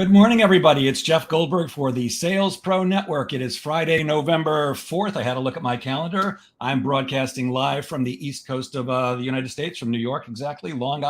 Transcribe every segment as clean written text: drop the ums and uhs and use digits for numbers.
Good morning, everybody. It's Jeff Goldberg for the Sales Pro Network. It is Friday, November 4th. I had a look at my calendar. I'm broadcasting live from the East Coast of the United States, from New York, exactly, Long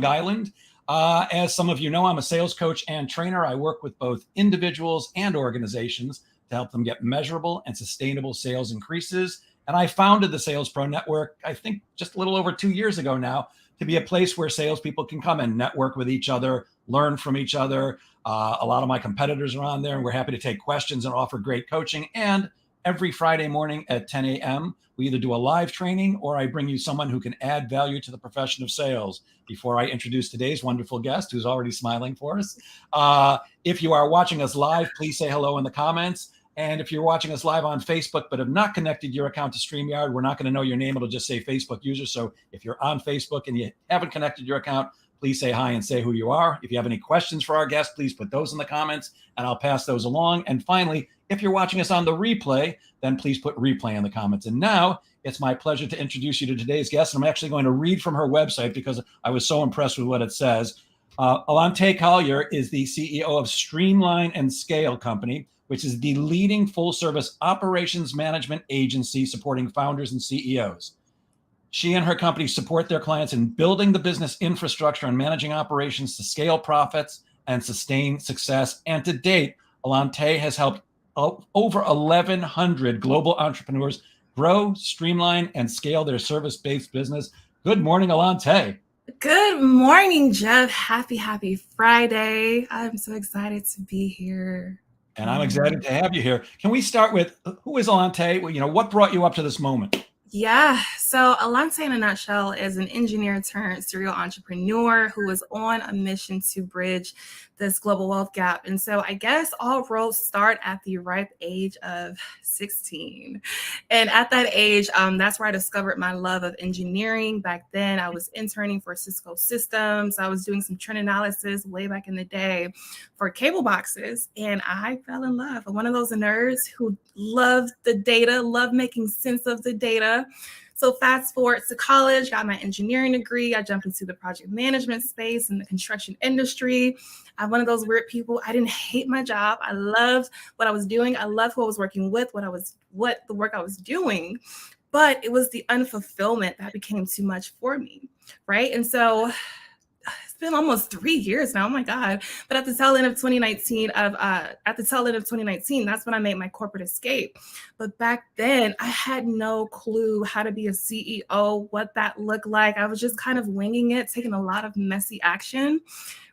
Island. As some of you know, I'm a sales coach and trainer. I work with both individuals and organizations to help them get measurable and sustainable sales increases. And I founded the Sales Pro Network, I think just a little over 2 years ago now, to be a place where salespeople can come and network with each other, learn from each other. A lot of my competitors are on there, and we're happy to take questions and offer great coaching. And every Friday morning at 10 a.m., we either do a live training or I bring you someone who can add value to the profession of sales. Before I introduce today's wonderful guest, who's already smiling for us, if you are watching us live, please say hello in the comments. And if you're watching us live on Facebook but have not connected your account to StreamYard, we're not going to know your name. It'll just say Facebook user. So if you're on Facebook and you haven't connected your account, please say hi and say who you are. If you have any questions for our guest, please put those in the comments and I'll pass those along. And finally, if you're watching us on the replay, then please put replay in the comments. And now it's my pleasure to introduce you to today's guest. I'm actually going to read from her website because I was so impressed with what it says. Allante Collier is the CEO of Streamline and Scale Company, which is the leading full-service operations management agency supporting founders and CEOs. She and her company support their clients in building the business infrastructure and managing operations to scale profits and sustain success. And to date, Allante has helped over 1,100 global entrepreneurs grow, streamline, and scale their service-based business. Good morning, Allante. Good morning, Jeff. Happy Friday. I'm so excited to be here. And I'm excited to have you here. Can we start with, who is Allante? Well, what brought you up to this moment? Yeah, so Allante in a nutshell is an engineer turned serial entrepreneur who is on a mission to bridge this global wealth gap. And so I guess all roads start at the ripe age of 16. And at that age, that's where I discovered my love of engineering. Back then, I was interning for Cisco Systems. I was doing some trend analysis way back in the day for cable boxes. And I fell in love. I'm one of those nerds who love the data, love making sense of the data. So fast forward to college, got my engineering degree. I jumped into the project management space in the construction industry. I'm one of those weird people. I didn't hate my job. I loved what I was doing. I loved who I was working with, what the work I was doing. But it was the unfulfillment that became too much for me, right? And so it's been almost 3 years now. Oh my God. But at the tail end of 2019, that's when I made my corporate escape. But back then I had no clue how to be a CEO, what that looked like. I was just kind of winging it, taking a lot of messy action.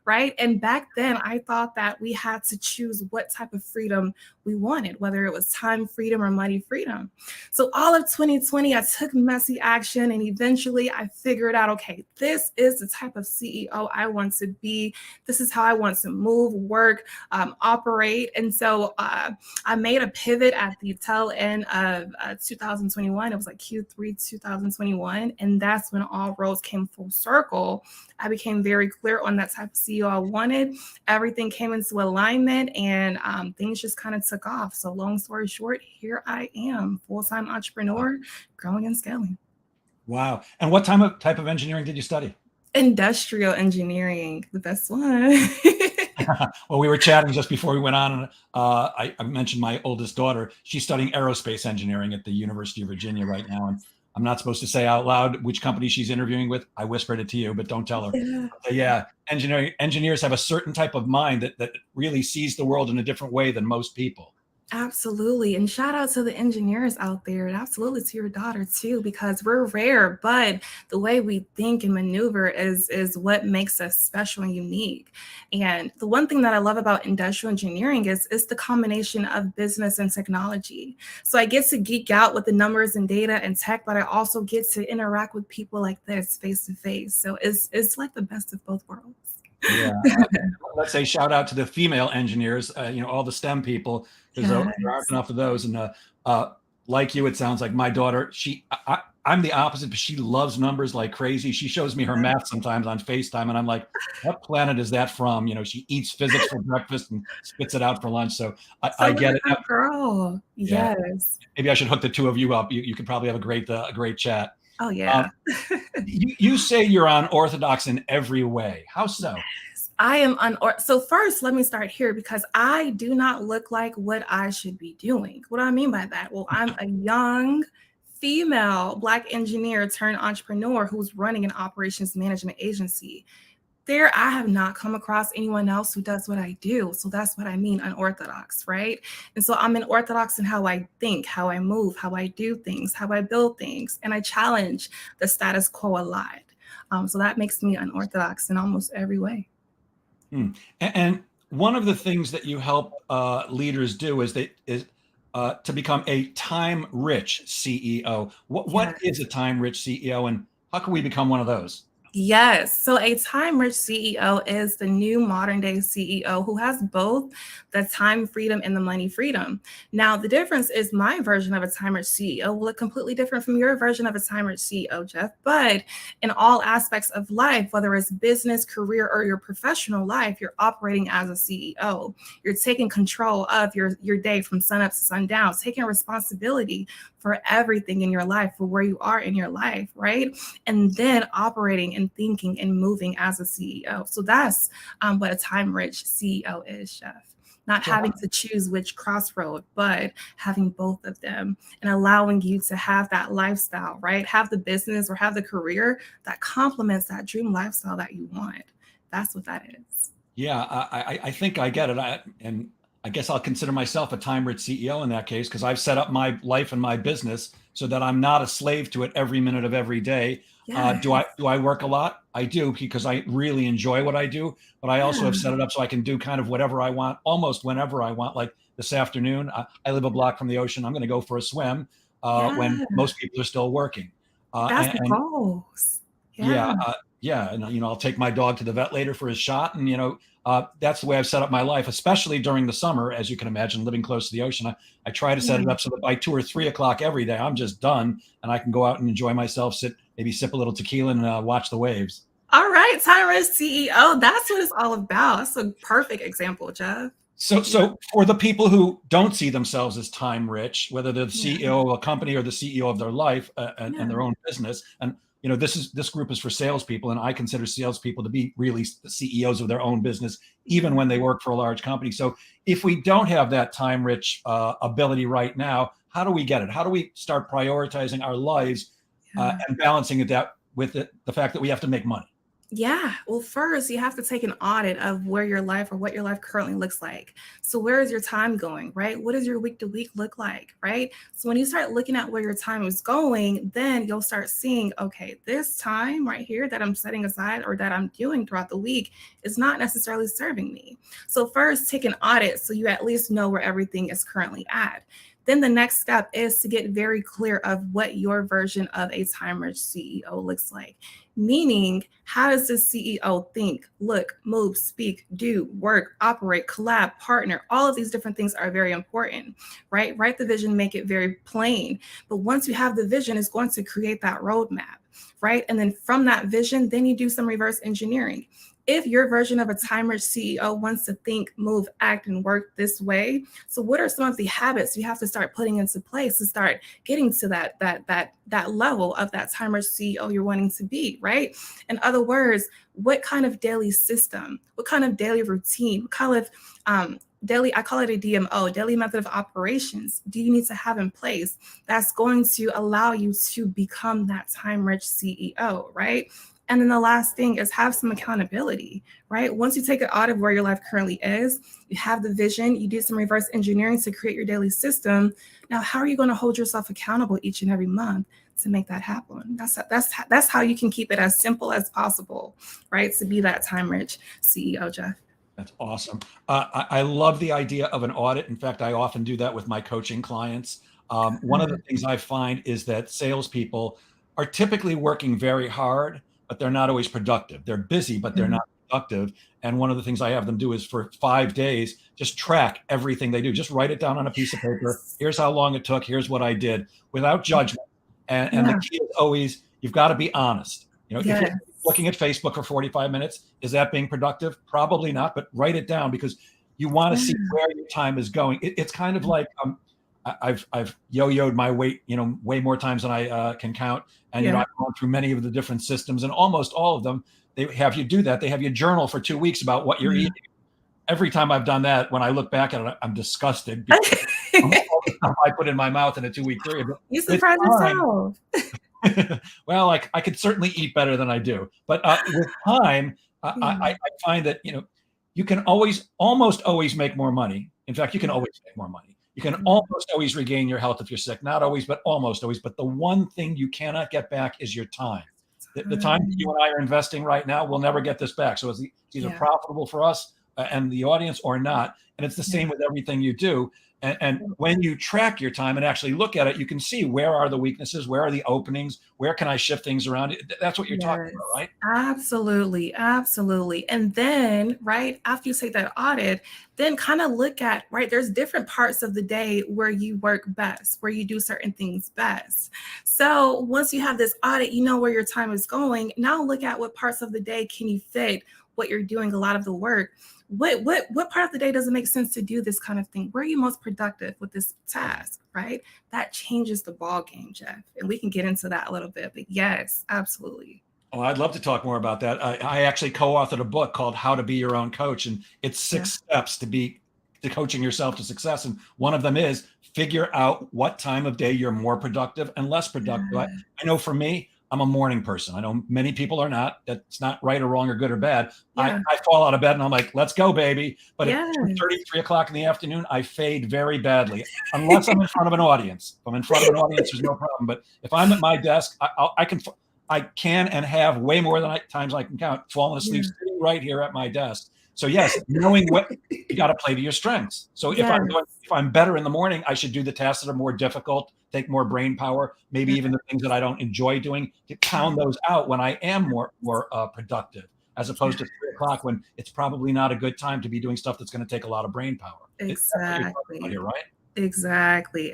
Right. And back then I thought that we had to choose what type of freedom we wanted, whether it was time freedom or money freedom. So all of 2020, I took messy action and eventually I figured out, okay, this is the type of CEO I want to be. This is how I want to move, work, operate. And so I made a pivot at the tail end of 2021. It was like Q3 2021. And that's when all roads came full circle. I became very clear on that type of CEO I wanted. Everything came into alignment and things just kind of took off. So long story short, here I am, full-time entrepreneur, growing and scaling. Wow. And what type of engineering did you study? Industrial engineering, the best one. Well, we were chatting just before we went on, and I mentioned my oldest daughter. She's studying aerospace engineering at the University of Virginia right now. And I'm not supposed to say out loud which company she's interviewing with. I whispered it to you, but don't tell her. Yeah, engineers have a certain type of mind that really sees the world in a different way than most people. Absolutely. And shout out to the engineers out there, and absolutely to your daughter too, because we're rare, but the way we think and maneuver is what makes us special and unique. And the one thing that I love about industrial engineering is the combination of business and technology. So I get to geek out with the numbers and data and tech, but I also get to interact with people like this face to face. So it's like the best of both worlds. Yeah. Let's say shout out to the female engineers, all the STEM people, because there aren't enough of those. And like you, it sounds like my daughter, I'm the opposite, but she loves numbers like crazy. She shows me her math sometimes on FaceTime, and I'm like, what planet is that from? She eats physics for breakfast and spits it out for lunch. So I get it. Girl. Yeah. Yes. Maybe I should hook the two of you up. You could probably have a great chat. Oh, yeah. You say you're unorthodox in every way. How so? I am so first, let me start here because I do not look like what I should be doing. What do I mean by that? Well, I'm a young female Black engineer turned entrepreneur who's running an operations management agency. There, I have not come across anyone else who does what I do. So that's what I mean, unorthodox, right? And so I'm unorthodox in how I think, how I move, how I do things, how I build things, and I challenge the status quo a lot. So that makes me unorthodox in almost every way. And one of the things that you help leaders do is to become a time-rich CEO. What is a time-rich CEO, and how can we become one of those? Yes. So a time-rich CEO is the new modern day CEO who has both the time freedom and the money freedom. Now, the difference is my version of a time-rich CEO will look completely different from your version of a time-rich CEO, Jeff. But in all aspects of life, whether it's business, career, or your professional life, you're operating as a CEO. You're taking control of your day from sunup to sundown, taking responsibility for everything in your life, for where you are in your life, right? And then operating and thinking and moving as a CEO. So that's what a time-rich CEO is, Chef. Not having to choose which crossroad, but having both of them and allowing you to have that lifestyle, right? Have the business or have the career that complements that dream lifestyle that you want. That's what that is. Yeah, I think I get it. And I guess I'll consider myself a time-rich CEO in that case, because I've set up my life and my business so that I'm not a slave to it every minute of every day. Yes. Do I work a lot? I do, because I really enjoy what I do, but I also have set it up so I can do kind of whatever I want, almost whenever I want. Like this afternoon, I live a block from the ocean. I'm going to go for a swim when most people are still working. That's the goals. Yeah, yeah, and I'll take my dog to the vet later for his shot, and that's the way I've set up my life, especially during the summer. As you can imagine, living close to the ocean, I try to set it up so that by 2 or 3 o'clock every day, I'm just done, and I can go out and enjoy myself, maybe sip a little tequila and watch the waves. All right, time-rich CEO. That's what it's all about. That's a perfect example, Jeff. So for the people who don't see themselves as time rich, whether they're the CEO of a company or the CEO of their life and their own business, and this group is for salespeople, and I consider salespeople to be really the CEOs of their own business, even when they work for a large company. So if we don't have that time rich ability right now, how do we get it? How do we start prioritizing our lives and balancing it with the fact that we have to make money? Yeah. Well, first, you have to take an audit of where your life or what your life currently looks like. So, where is your time going, right? What does your week to week look like, right? So, when you start looking at where your time is going, then you'll start seeing, okay, this time right here that I'm setting aside or that I'm doing throughout the week is not necessarily serving me. So, first, take an audit so you at least know where everything is currently at. Then the next step is to get very clear of what your version of a time-rich CEO looks like. Meaning, how does the CEO think, look, move, speak, do, work, operate, collab, partner? All of these different things are very important, right? Write the vision, make it very plain. But once you have the vision, it's going to create that roadmap, right? And then from that vision, then you do some reverse engineering. If your version of a time-rich CEO wants to think, move, act, and work this way, so what are some of the habits you have to start putting into place to start getting to that level of that time-rich CEO you're wanting to be, right? In other words, what kind of daily system, what kind of daily routine, what kind of daily, I call it a DMO, daily method of operations, do you need to have in place that's going to allow you to become that time-rich CEO, right? And then the last thing is have some accountability, right? Once you take an audit of where your life currently is, you have the vision, you do some reverse engineering to create your daily system. Now, how are you going to hold yourself accountable each and every month to make that happen? That's how you can keep it as simple as possible, right? To be that time-rich CEO, Jeff. That's awesome. I love the idea of an audit. In fact, I often do that with my coaching clients. One of the things I find is that salespeople are typically working very hard, but they're not always productive. They're busy, but they're not productive. And one of the things I have them do is for 5 days, just track everything they do. Just write it down on a piece of paper. Here's how long it took. Here's what I did, without judgment. And the key is always, you've got to be honest. If you're looking at Facebook for 45 minutes, is that being productive? Probably not, but write it down, because you want to see where your time is going. It's kind of like, I've yo-yoed my weight, way more times than I can count. And, I've gone through many of the different systems, and almost all of them they have you do that. They have you journal for 2 weeks about what you're eating. Every time I've done that, when I look back at it, I'm disgusted because all the stuff I put in my mouth in a 2-week period. But You surprise yourself. well, I could certainly eat better than I do, but with time, I find that you can almost always make more money. In fact, you can always make more money. You can almost always regain your health if you're sick. Not always, but almost always. But the one thing you cannot get back is your time. The time that you and I are investing right now, we'll never get this back. So it's either profitable for us and the audience or not. And it's the same with everything you do. And when you track your time and actually look at it, you can see where are the weaknesses, where are the openings, where can I shift things around? That's what you're talking about, right? Absolutely. Absolutely. And then, right, after you take that audit, then kind of look at, right, there's different parts of the day where you work best, where you do certain things best. So once you have this audit, you know where your time is going. Now look at what parts of the day can you fit what you're doing, a lot of the work. What part of the day doesn't make sense to do this kind of thing? Where are you most productive with this task, right? That changes the ball game, Jeff. And we can get into that a little bit. But yes, absolutely. Oh, I'd love to talk more about that. I actually co-authored a book called How to Be Your Own Coach, and it's 6 steps to coaching yourself to success. And one of them is figure out what time of day you're more productive and less productive. I know for me, I'm a morning person. I know many people are not. That's not right or wrong or good or bad. I fall out of bed and I'm like, let's go, baby. But at 2:30, 3 o'clock in the afternoon, I fade very badly, unless I'm in front of an audience. If I'm in front of an audience, there's no problem. But if I'm at my desk, I can and have way more than times I can count falling asleep sitting right here at my desk. So yes, knowing what you got to play to your strengths. So if I'm better in the morning, I should do the tasks that are more difficult, take more brain power, maybe even the things that I don't enjoy doing, to pound those out when I am more productive, as opposed to 3 o'clock when it's probably not a good time to be doing stuff that's going to take a lot of brain power. Exactly. Here, right? Exactly.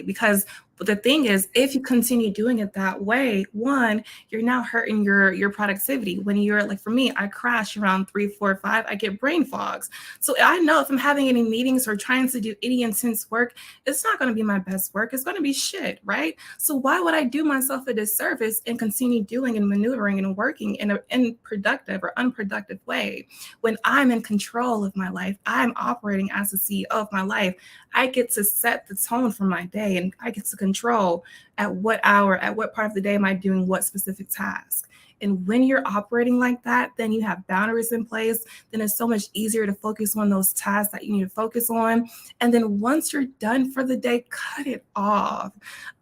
Because the thing is, if you continue doing it that way, one, you're now hurting your productivity. When you're like, for me, I crash around 3, 4, 5, I get brain fogs. So I know if I'm having any meetings or trying to do any intense work, it's not going to be my best work. It's going to be shit, right? So why would I do myself a disservice and continue doing and maneuvering and working in an unproductive or unproductive way when I'm in control of my life? I'm operating as the CEO of my life. I get to set the tone for my day, and I get to control at what hour, at what part of the day am I doing what specific task. And when you're operating like that, then you have boundaries in place. Then it's so much easier to focus on those tasks that you need to focus on. And then once you're done for the day, cut it off.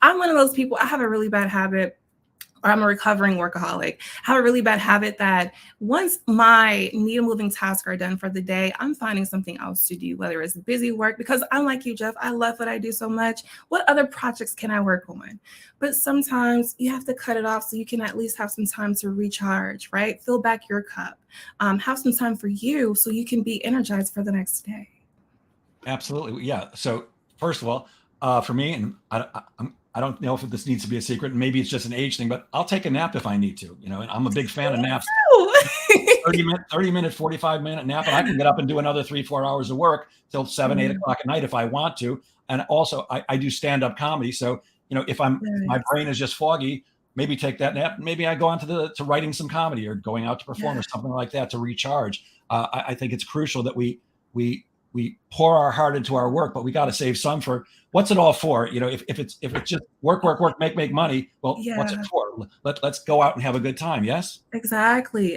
I'm one of those people, I have a really bad habit. Or I'm a recovering workaholic. I have a really bad habit that once my needle moving tasks are done for the day, I'm finding something else to do, whether it's busy work, because I'm like you, Jeff, I love what I do so much. What other projects can I work on? But sometimes you have to cut it off so you can at least have some time to recharge, right? Fill back your cup. Have some time for you so you can be energized for the next day. Absolutely. Yeah. So first of all, for me, and I don't know if this needs to be a secret, and maybe it's just an age thing, but I'll take a nap if I need to, and I'm a big fan of naps. 30 minute, 45-minute nap, and I can get up and do another 3, 4 hours of work till 7, 8 o'clock at night if I want to. And also I do stand-up comedy. So, if my brain is just foggy, maybe take that nap. Maybe I go on to writing some comedy or going out to perform or something like that to recharge. I think it's crucial that we pour our heart into our work, but we got to save some for what's it all for? If it's just work, make money, well, what's it for? Let's go out and have a good time. Yes. Exactly.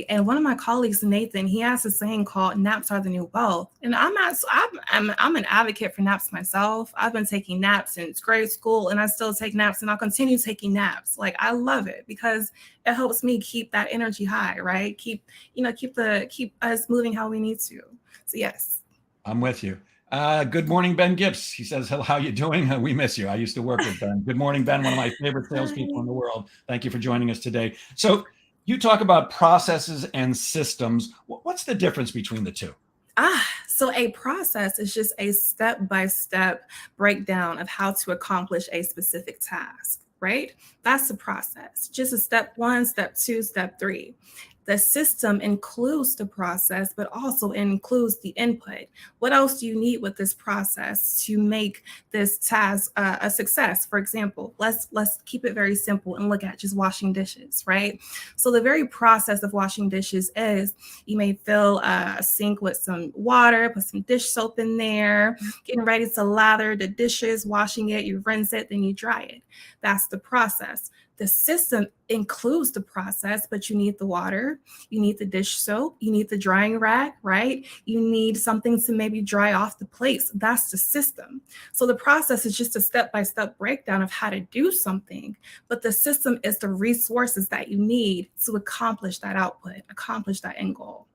And one of my colleagues, Nathan, he has a saying called "naps are the new wealth," and I'm an advocate for naps myself. I've been taking naps since grade school, and I still take naps, and I'll continue taking naps. Like, I love it because it helps me keep that energy high, right? Keep us moving how we need to. So yes. I'm with you. Good morning, Ben Gibbs. He says, hello, how you doing? We miss you. I used to work with Ben. Good morning, Ben, one of my favorite salespeople in the world. Thank you for joining us today. So you talk about processes and systems. What's the difference between the two? So a process is just a step-by-step breakdown of how to accomplish a specific task, right? That's the process. Just a step 1, step 2, step 3. The system includes the process, but also includes the input. What else do you need with this process to make this task a success? For example, let's keep it very simple and look at just washing dishes, right? So the very process of washing dishes is you may fill a sink with some water, put some dish soap in there, getting ready to lather the dishes, washing it, you rinse it, then you dry it. That's the process. The system includes the process, but you need the water, you need the dish soap, you need the drying rack, right? You need something to maybe dry off the plates. That's the system. So the process is just a step-by-step breakdown of how to do something, but the system is the resources that you need to accomplish that output, accomplish that end goal.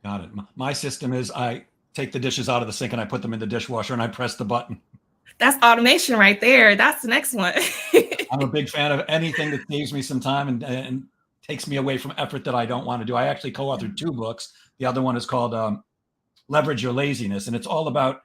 Got it. My system is I take the dishes out of the sink and I put them in the dishwasher and I press the button. That's automation right there. That's the next one. I'm a big fan of anything that saves me some time and takes me away from effort that I don't want to do. I actually co-authored 2 books. The other one is called Leverage Your Laziness. And it's all about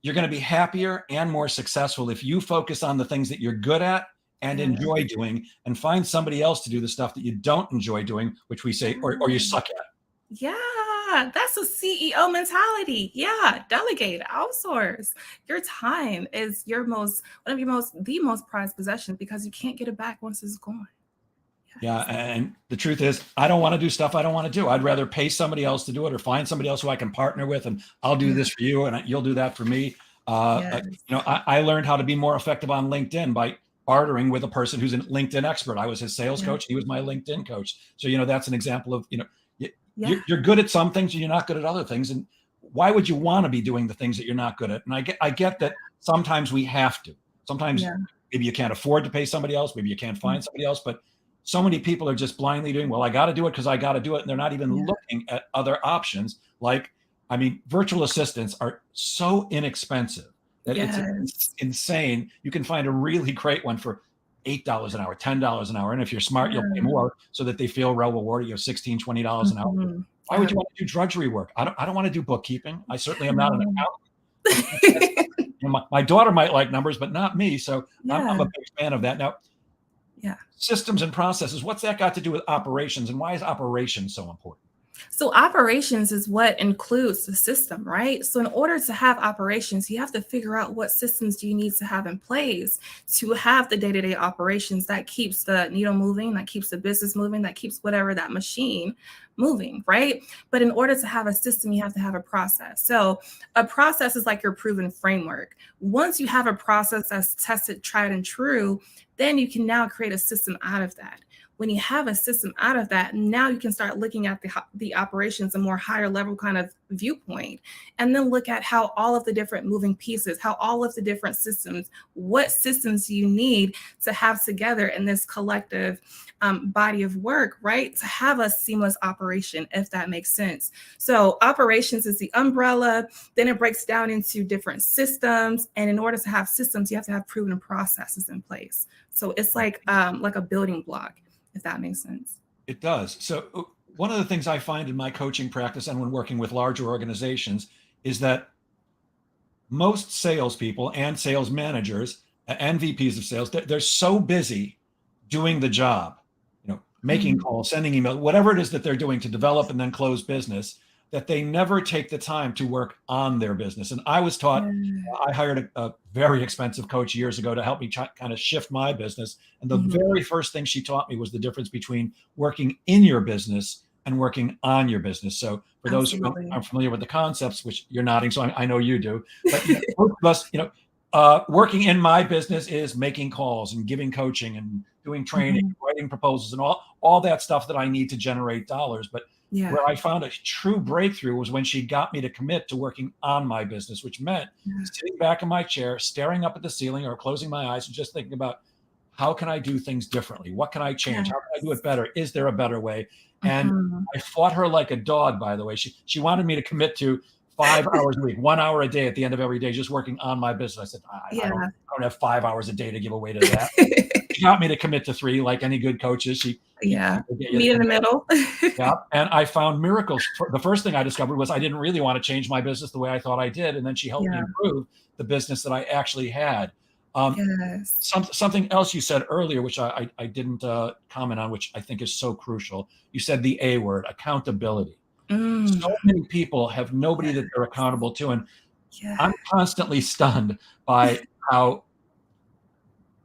you're going to be happier and more successful if you focus on the things that you're good at and enjoy doing, and find somebody else to do the stuff that you don't enjoy doing, which we say, or you suck at. Yeah, that's a CEO mentality. Yeah, delegate, outsource. Your time is the most prized possession because you can't get it back once it's gone. Yeah, and the truth is, I don't want to do stuff I don't want to do. I'd rather pay somebody else to do it, or find somebody else who I can partner with, and I'll do this for you, and you'll do that for me. I learned how to be more effective on LinkedIn by bartering with a person who's a LinkedIn expert. I was his sales coach; he was my LinkedIn coach. So that's an example of you're good at some things and you're not good at other things. And why would you want to be doing the things that you're not good at? And I get that sometimes we have to. Sometimes maybe you can't afford to pay somebody else. Maybe you can't find somebody else. But so many people are just blindly doing, well, I got to do it because I got to do it. And they're not even looking at other options. Virtual assistants are so inexpensive that it's insane. You can find a really great one for $8 an hour, $10 an hour. And if you're smart, you'll pay more so that they feel well rewarded. $16, $20 an hour. Why would you want to do drudgery work? I don't want to do bookkeeping. I certainly am not an accountant. My daughter might like numbers, but not me. So I'm a big fan of that. Now, systems and processes, what's that got to do with operations, and why is operations so important? So operations is what includes the system, right? So in order to have operations, you have to figure out what systems do you need to have in place to have the day-to-day operations that keeps the needle moving, that keeps the business moving, that keeps whatever that machine moving, right? But in order to have a system, you have to have a process. So a process is like your proven framework. Once you have a process that's tested, tried and true, then you can now create a system out of that. When you have a system out of that, now you can start looking at the operations, a more higher level kind of viewpoint, and then look at how all of the different moving pieces, how all of the different systems, what systems do you need to have together in this collective body of work, right? To have a seamless operation, if that makes sense. So operations is the umbrella, then it breaks down into different systems. And in order to have systems, you have to have proven processes in place. So it's like a building block, if that makes sense. It does. So one of the things I find in my coaching practice and when working with larger organizations is that most salespeople and sales managers and VPs of sales, they're so busy doing the job, making calls, sending emails, whatever it is that they're doing to develop and then close business, that they never take the time to work on their business. And I was taught, I hired a very expensive coach years ago to help me kind of shift my business. And the very first thing she taught me was the difference between working in your business and working on your business. So for those who aren't familiar with the concepts, which you're nodding, so I know you do, but most of us, working in my business is making calls and giving coaching and doing training, writing proposals, and all that stuff that I need to generate dollars. But where I found a true breakthrough was when she got me to commit to working on my business, which meant sitting back in my chair, staring up at the ceiling or closing my eyes and just thinking about, how can I do things differently? What can I change? How can I do it better? Is there a better way? And I fought her like a dog, by the way. She wanted me to commit to 5 hours a week, 1 hour a day at the end of every day, just working on my business. I said, I don't have 5 hours a day to give away to that. She got me to commit to 3, like any good coaches. She meet in the middle. And I found miracles. The first thing I discovered was I didn't really want to change my business the way I thought I did. And then she helped me improve the business that I actually had. Yes. Something else you said earlier, which I didn't comment on, which I think is so crucial. You said the A word, accountability. Mm, So many people have nobody that they're accountable to. And yeah. I'm constantly stunned by how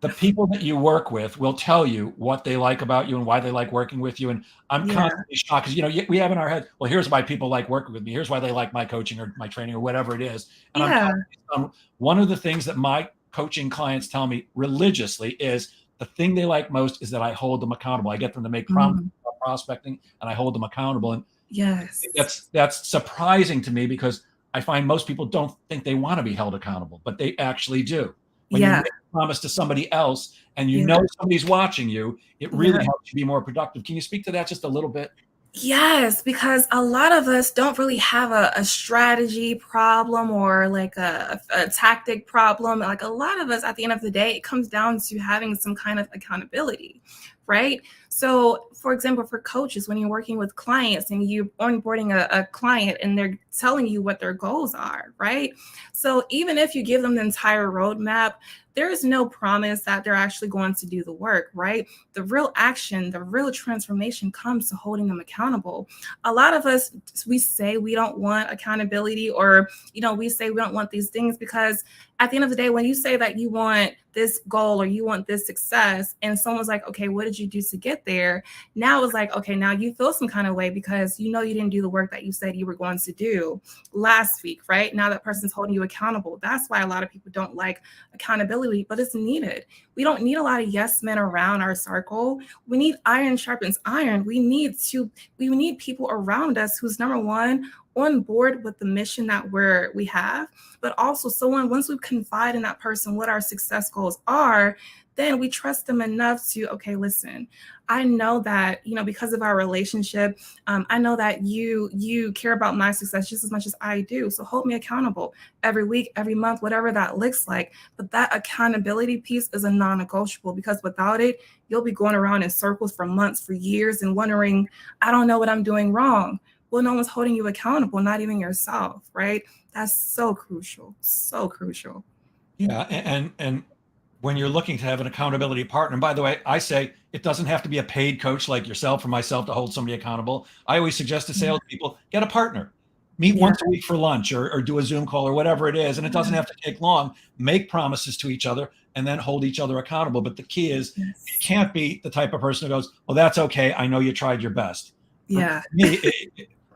the people that you work with will tell you what they like about you and why they like working with you. And I'm Yeah. constantly shocked because, we have in our head, well, here's why people like working with me. Here's why they like my coaching or my training or whatever it is. And I'm Yeah. constantly stunned. One of the things that my coaching clients tell me religiously is the thing they like most is that I hold them accountable. I get them to make promises Mm, about prospecting and I hold them accountable. And yes. that's surprising to me because I find most people don't think they want to be held accountable, but they actually do. When you Yeah. make a promise to somebody else and you Yeah. know somebody's watching you, it Yeah. really helps you be more productive. Can you speak to that just a little bit? Yes, because a lot of us don't really have a strategy problem or like a tactic problem. Like a lot of us, at the end of the day, it comes down to having some kind of accountability, right? So, for example, for coaches, when you're working with clients and you're onboarding a client and they're telling you what their goals are, right? So, even if you give them the entire roadmap, there is no promise that they're actually going to do the work, right? The real action, the real transformation comes to holding them accountable. A lot of us, we say we don't want accountability, or, we say we don't want these things because at the end of the day, when you say that you want this goal or you want this success, and someone's like, okay, what did you do to get there? Now it's like, okay, now you feel some kind of way because you didn't do the work that you said you were going to do last week, right? Now that person's holding you accountable. That's why a lot of people don't like accountability, but it's needed. We don't need a lot of yes men around our circle. We need iron sharpens iron. We need people around us who's number one on board with the mission that we have, but also someone, once we confide in that person what our success goals are, then we trust them enough to, okay, listen, I know that, because of our relationship, I know that you care about my success just as much as I do. So hold me accountable every week, every month, whatever that looks like. But that accountability piece is a non-negotiable, because without it, you'll be going around in circles for months, for years, and wondering, I don't know what I'm doing wrong. Well, no one's holding you accountable, not even yourself, right? That's so crucial, so crucial. Yeah, and when you're looking to have an accountability partner, and by the way, I say it doesn't have to be a paid coach like yourself or myself to hold somebody accountable. I always suggest to Yeah, salespeople, get a partner. Meet yeah, once a week for lunch or do a Zoom call or whatever it is. And it doesn't yeah, have to take long. Make promises to each other and then hold each other accountable. But the key is it yes, can't be the type of person who goes, well, that's okay. I know you tried your best. For yeah, me,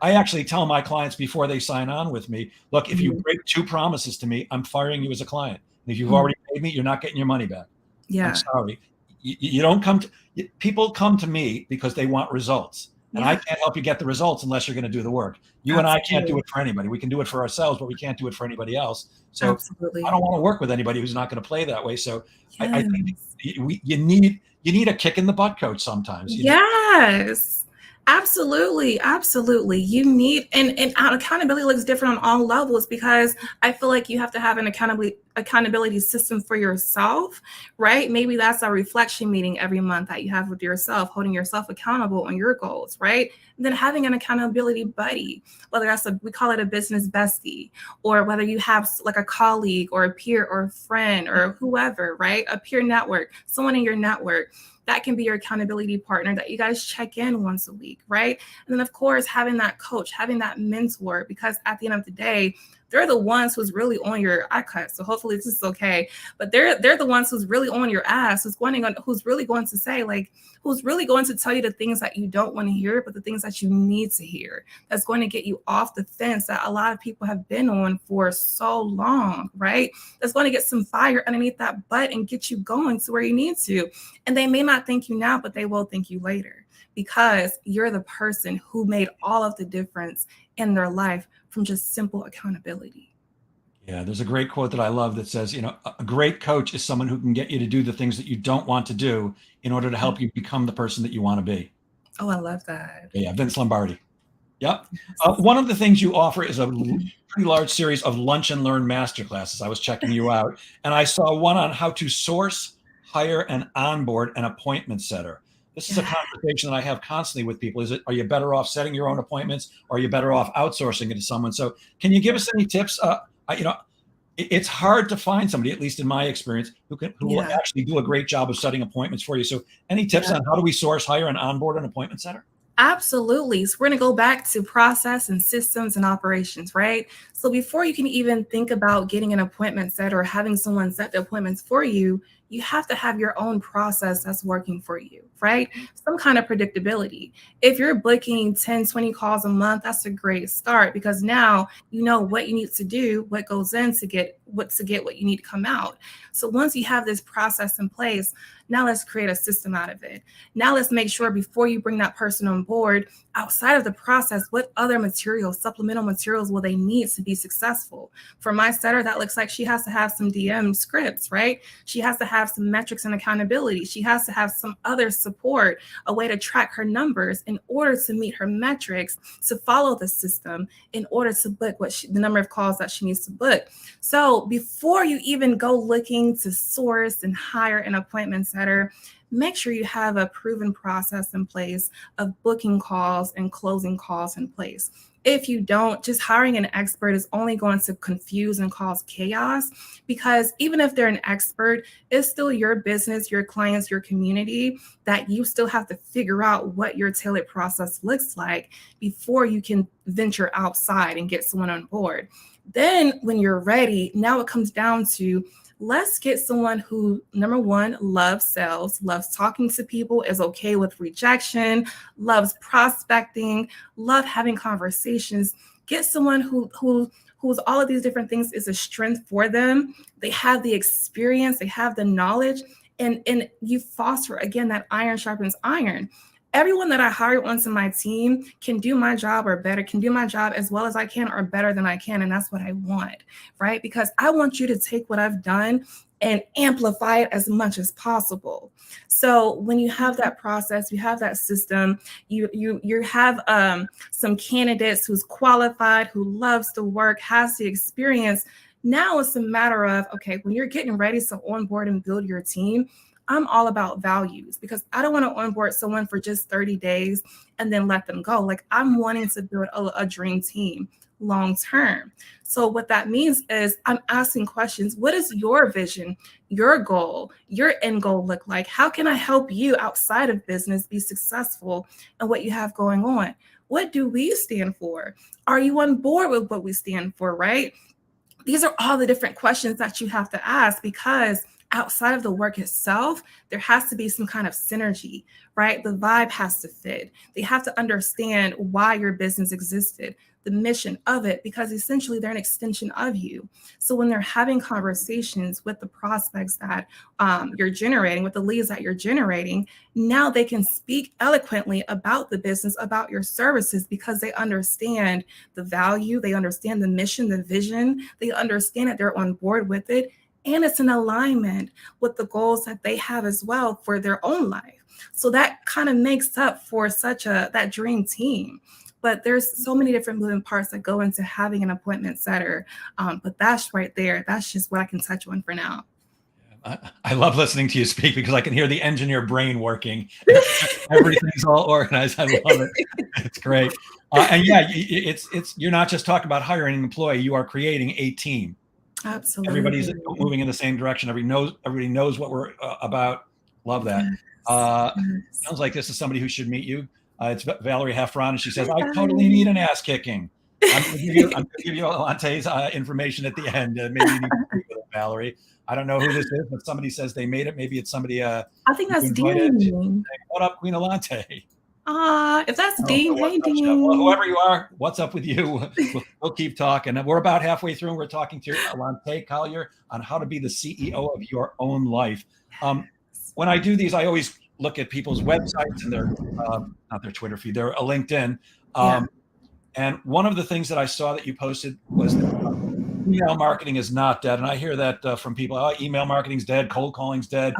I actually tell my clients before they sign on with me, look, if you mhm, break two promises to me, I'm firing you as a client. And if you've mhm, already paid me, you're not getting your money back. I'm yeah, sorry. You don't come to people come to me because they want results. And I yeah, can't help you get the results unless you're going to do the work. You and I can't do absolutely, it for anybody. We can do it for ourselves, but we can't do it for anybody else. So I absolutely, don't want to work with anybody who's not going to play that way. So I think yes. you need a kick in the butt coach sometimes. Yes, absolutely, absolutely. You need, and accountability looks different on all levels, because I feel like you have to have an accountability system for yourself, right? Maybe that's a reflection meeting every month that you have with yourself, holding yourself accountable on your goals, right? And then having an accountability buddy, whether we call it a business bestie, or whether you have like a colleague or a peer or a friend or whoever, right? A peer network, someone in your network that can be your accountability partner that you guys check in once a week, right? And then, of course, having that coach, having that mentor, because at the end of the day, they're the ones who's really on your I cut. So hopefully this is okay. But they're the ones who's really on your ass, who's really going to say, like, who's really going to tell you the things that you don't want to hear, but the things that you need to hear. That's going to get you off the fence that a lot of people have been on for so long, right? That's going to get some fire underneath that butt and get you going to where you need to. And they may not thank you now, but they will thank you later, because you're the person who made all of the difference in their life from just simple accountability. Yeah, there's a great quote that I love that says, a great coach is someone who can get you to do the things that you don't want to do in order to help you become the person that you want to be. Oh, I love that. Yeah, Vince Lombardi. Yep. Yes. One of the things you offer is a pretty large series of lunch and learn masterclasses. I was checking you out, and I saw one on how to source, hire, and onboard an appointment setter. This is a Yeah. conversation that I have constantly with people. Are you better off setting your own appointments, or are you better off outsourcing it to someone? So, can you give us any tips? I, it's hard to find somebody, at least in my experience, who will Yeah. actually do a great job of setting appointments for you. So any tips Yeah. on how do we source, hire, and onboard an appointment setter? Absolutely. So we're going to go back to process and systems and operations, right? So before you can even think about getting an appointment set or having someone set the appointments for you, you have to have your own process that's working for you, right? Some kind of predictability. If you're booking 10, 20 calls a month, that's a great start because now you know what you need to do, what goes in to get what you need to come out. So once you have this process in place, now let's create a system out of it. Now let's make sure before you bring that person on board, outside of the process, what other materials, supplemental materials will they need to be successful? For my setter, that looks like she has to have some DM scripts, right? She has to have some metrics and accountability. She has to have some other support, a way to track her numbers in order to meet her metrics, to follow the system in order to book the number of calls that she needs to book. So before you even go looking to source and hire an appointment setter, make sure you have a proven process in place of booking calls and closing calls in place. If you don't, just hiring an expert is only going to confuse and cause chaos because even if they're an expert, it's still your business, your clients, your community that you still have to figure out what your tailored process looks like before you can venture outside and get someone on board. Then, when you're ready, now it comes down to let's get someone who, number one, loves sales, loves talking to people, is okay with rejection, loves prospecting, love having conversations. Get someone who's all of these different things is a strength for them. They have the experience, they have the knowledge, and you foster again that iron sharpens iron. Everyone that I hire onto my team can do my job or better, can do my job as well as I can or better than I can. And that's what I want, right? Because I want you to take what I've done and amplify it as much as possible. So when you have that process, you have that system, you have some candidates who's qualified, who loves the work, has the experience. Now it's a matter of, okay, when you're getting ready to onboard and build your team, I'm all about values because I don't want to onboard someone for just 30 days and then let them go. Like I'm wanting to build a dream team long term. So what that means is I'm asking questions. What is your vision, your goal, your end goal look like? How can I help you outside of business be successful in what you have going on? What do we stand for? Are you on board with what we stand for, right? These are all the different questions that you have to ask because outside of the work itself, there has to be some kind of synergy, right? The vibe has to fit. They have to understand why your business existed, the mission of it, because essentially they're an extension of you. So when they're having conversations with the prospects that you're generating, with the leads that you're generating, now they can speak eloquently about the business, about your services, because they understand the value, they understand the mission, the vision, they understand that they're on board with it, and it's in alignment with the goals that they have as well for their own life. So that kind of makes up for that dream team. But there's so many different moving parts that go into having an appointment setter. But that's right there. That's just what I can touch on for now. I love listening to you speak because I can hear the engineer brain working. Everything's all organized. I love it. It's great. And yeah, you're not just talking about hiring an employee. You are creating a team. Absolutely. Everybody's moving in the same direction. Everybody knows what we're about. Love that. Yes. Sounds like this is somebody who should meet you. It's Valerie Heffron, and she says, Hi, "I totally need an ass kicking." I'm going to give you Allante's information at the end. Maybe you need to speak with Valerie. I don't know who this is, but somebody says they made it. Maybe it's somebody I think that's invited. Dean. What up, Queen Allante? If that's Oh, Dean, what's hey up, Chef? Well, Dean. whoever you are, what's up with you? We'll keep talking. We're about halfway through, and we're talking to Allante Collier on how to be the CEO of your own life. When I do these, I always look at people's websites and their not their Twitter feed, their LinkedIn. And one of the things that I saw that you posted was that email marketing is not dead. And I hear that from people. Oh, email marketing's dead. Cold calling's dead.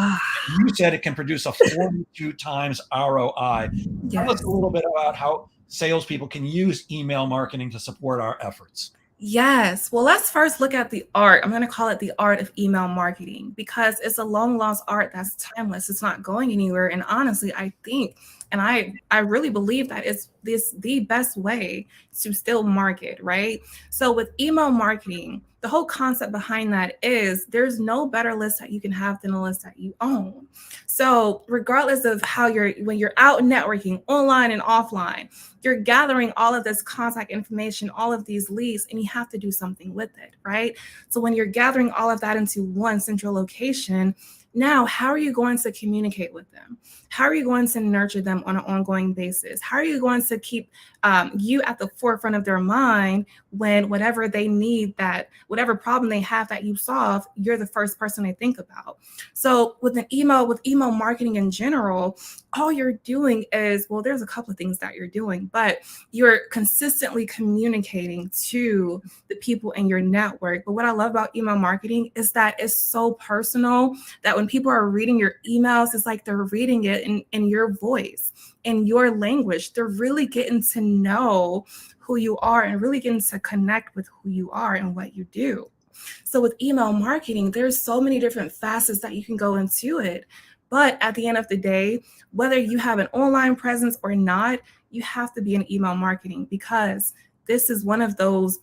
You said it can produce a 42 times ROI. Tell us a little bit about how salespeople can use email marketing to support our efforts. Yes. Well, let's first look at the art. I'm going to call it the art of email marketing because it's a long lost art that's timeless. It's not going anywhere. And honestly, I think And I really believe that it's the best way to still market, right? So with email marketing, the whole concept behind that is there's no better list that you can have than a list that you own. So regardless of how when you're out networking online and offline, you're gathering all of this contact information, all of these leads, and you have to do something with it, right? So when you're gathering all of that into one central location, now, how are you going to communicate with them? How are you going to nurture them on an ongoing basis? How are you going to keep you at the forefront of their mind when whatever they need, that whatever problem they have that you solve, you're the first person they think about? So with email marketing in general, all you're doing is, well, there's a couple of things that you're doing, but you're consistently communicating to the people in your network. But what I love about email marketing is that it's so personal that when people are reading your emails, it's like they're reading it in your voice, in your language. They're really getting to know who you are and really getting to connect with who you are and what you do. So with email marketing, there's so many different facets that you can go into it. But at the end of the day, whether you have an online presence or not, you have to be in email marketing, because this is one of those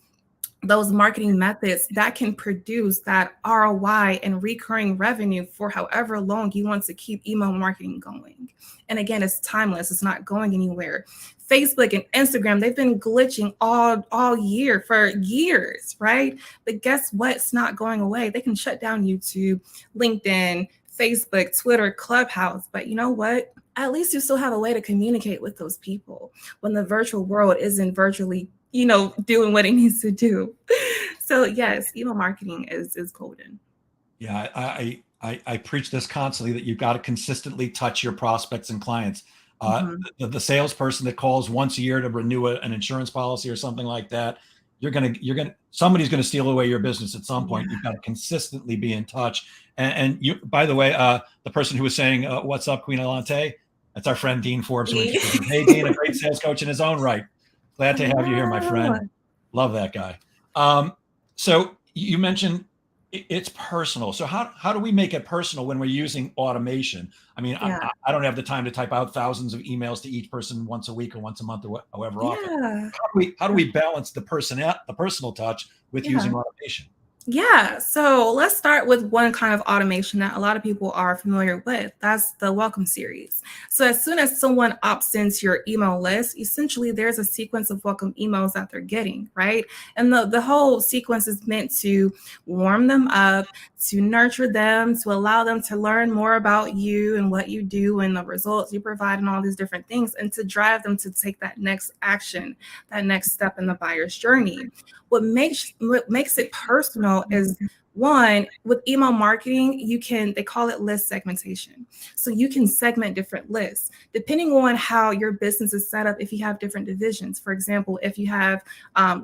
marketing methods that can produce that ROI and recurring revenue for however long you want to keep email marketing going. And again, it's timeless. It's not going anywhere. Facebook and Instagram, they've been glitching all year for years, right? But guess what? It's not going away. They can shut down YouTube, LinkedIn, Facebook, Twitter, Clubhouse. But you know what? At least you still have a way to communicate with those people when the virtual world isn't virtually doing what it needs to do. So yes, email marketing is golden. Yeah, I preach this constantly, that you've got to consistently touch your prospects and clients. The salesperson that calls once a year to renew an insurance policy or something like that, somebody's gonna steal away your business at some point. You've got to consistently be in touch. And you, by the way, the person who was saying, "What's up, Queen Allante?" That's our friend Dean Forbes. Hey, Dean, a great sales coach in his own right. Glad to have you here, my friend. Love that guy. So you mentioned it's personal. So how do we make it personal when we're using automation? I mean, I don't have the time to type out thousands of emails to each person once a week or once a month or however often. How do we balance the personal touch with using automation? Yeah, so let's start with one kind of automation that a lot of people are familiar with. That's the welcome series. So as soon as someone opts into your email list, essentially there's a sequence of welcome emails that they're getting, right? And the whole sequence is meant to warm them up, to nurture them, to allow them to learn more about you and what you do and the results you provide and all these different things, and to drive them to take that next action, that next step in the buyer's journey. What makes it personal is, one, with email marketing, they call it list segmentation. So you can segment different lists depending on how your business is set up. If you have different divisions, for example, if you have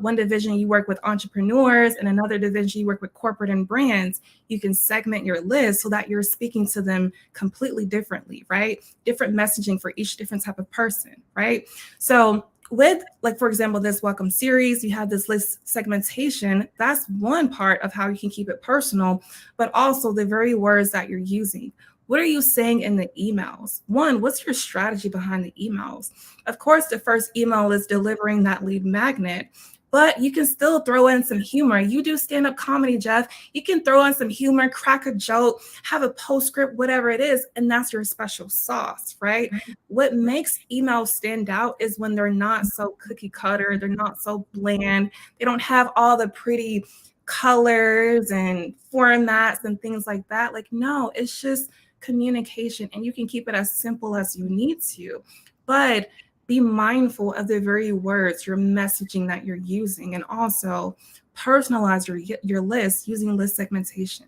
one division you work with entrepreneurs and another division you work with corporate and brands, you can segment your list so that you're speaking to them completely differently, right? Different messaging for each different type of person, right? So with, like, for example, this welcome series, you have this list segmentation. That's one part of how you can keep it personal, but also the very words that you're using. What are you saying in the emails? One, what's your strategy behind the emails? Of course, the first email is delivering that lead magnet, but you can still throw in some humor. You do stand-up comedy, Jeff. You can throw in some humor, crack a joke, have a postscript, whatever it is, and that's your special sauce, right? What makes emails stand out is when they're not so cookie cutter, they're not so bland, they don't have all the pretty colors and formats and things like that. Like, no, it's just communication, and you can keep it as simple as you need to. But be mindful of the very words, your messaging that you're using, and also personalize your list using list segmentation.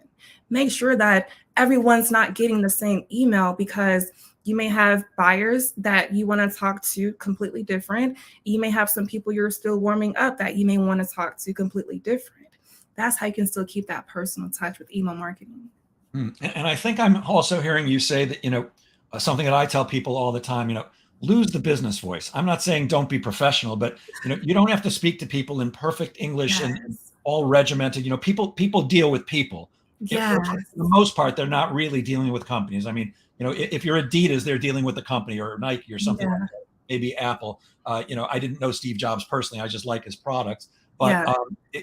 Make sure that everyone's not getting the same email, because you may have buyers that you want to talk to completely different. You may have some people you're still warming up that you may want to talk to completely different. That's how you can still keep that personal touch with email marketing. And I think I'm also hearing you say that, something that I tell people all the time, lose the business voice. I'm not saying don't be professional, but you don't have to speak to people in perfect English and all regimented. People deal with people. Yeah. For the most part, they're not really dealing with companies. I mean, if you're Adidas, they're dealing with the company, or Nike or something like Yeah. that. Maybe Apple. I didn't know Steve Jobs personally. I just like his products. But Yeah.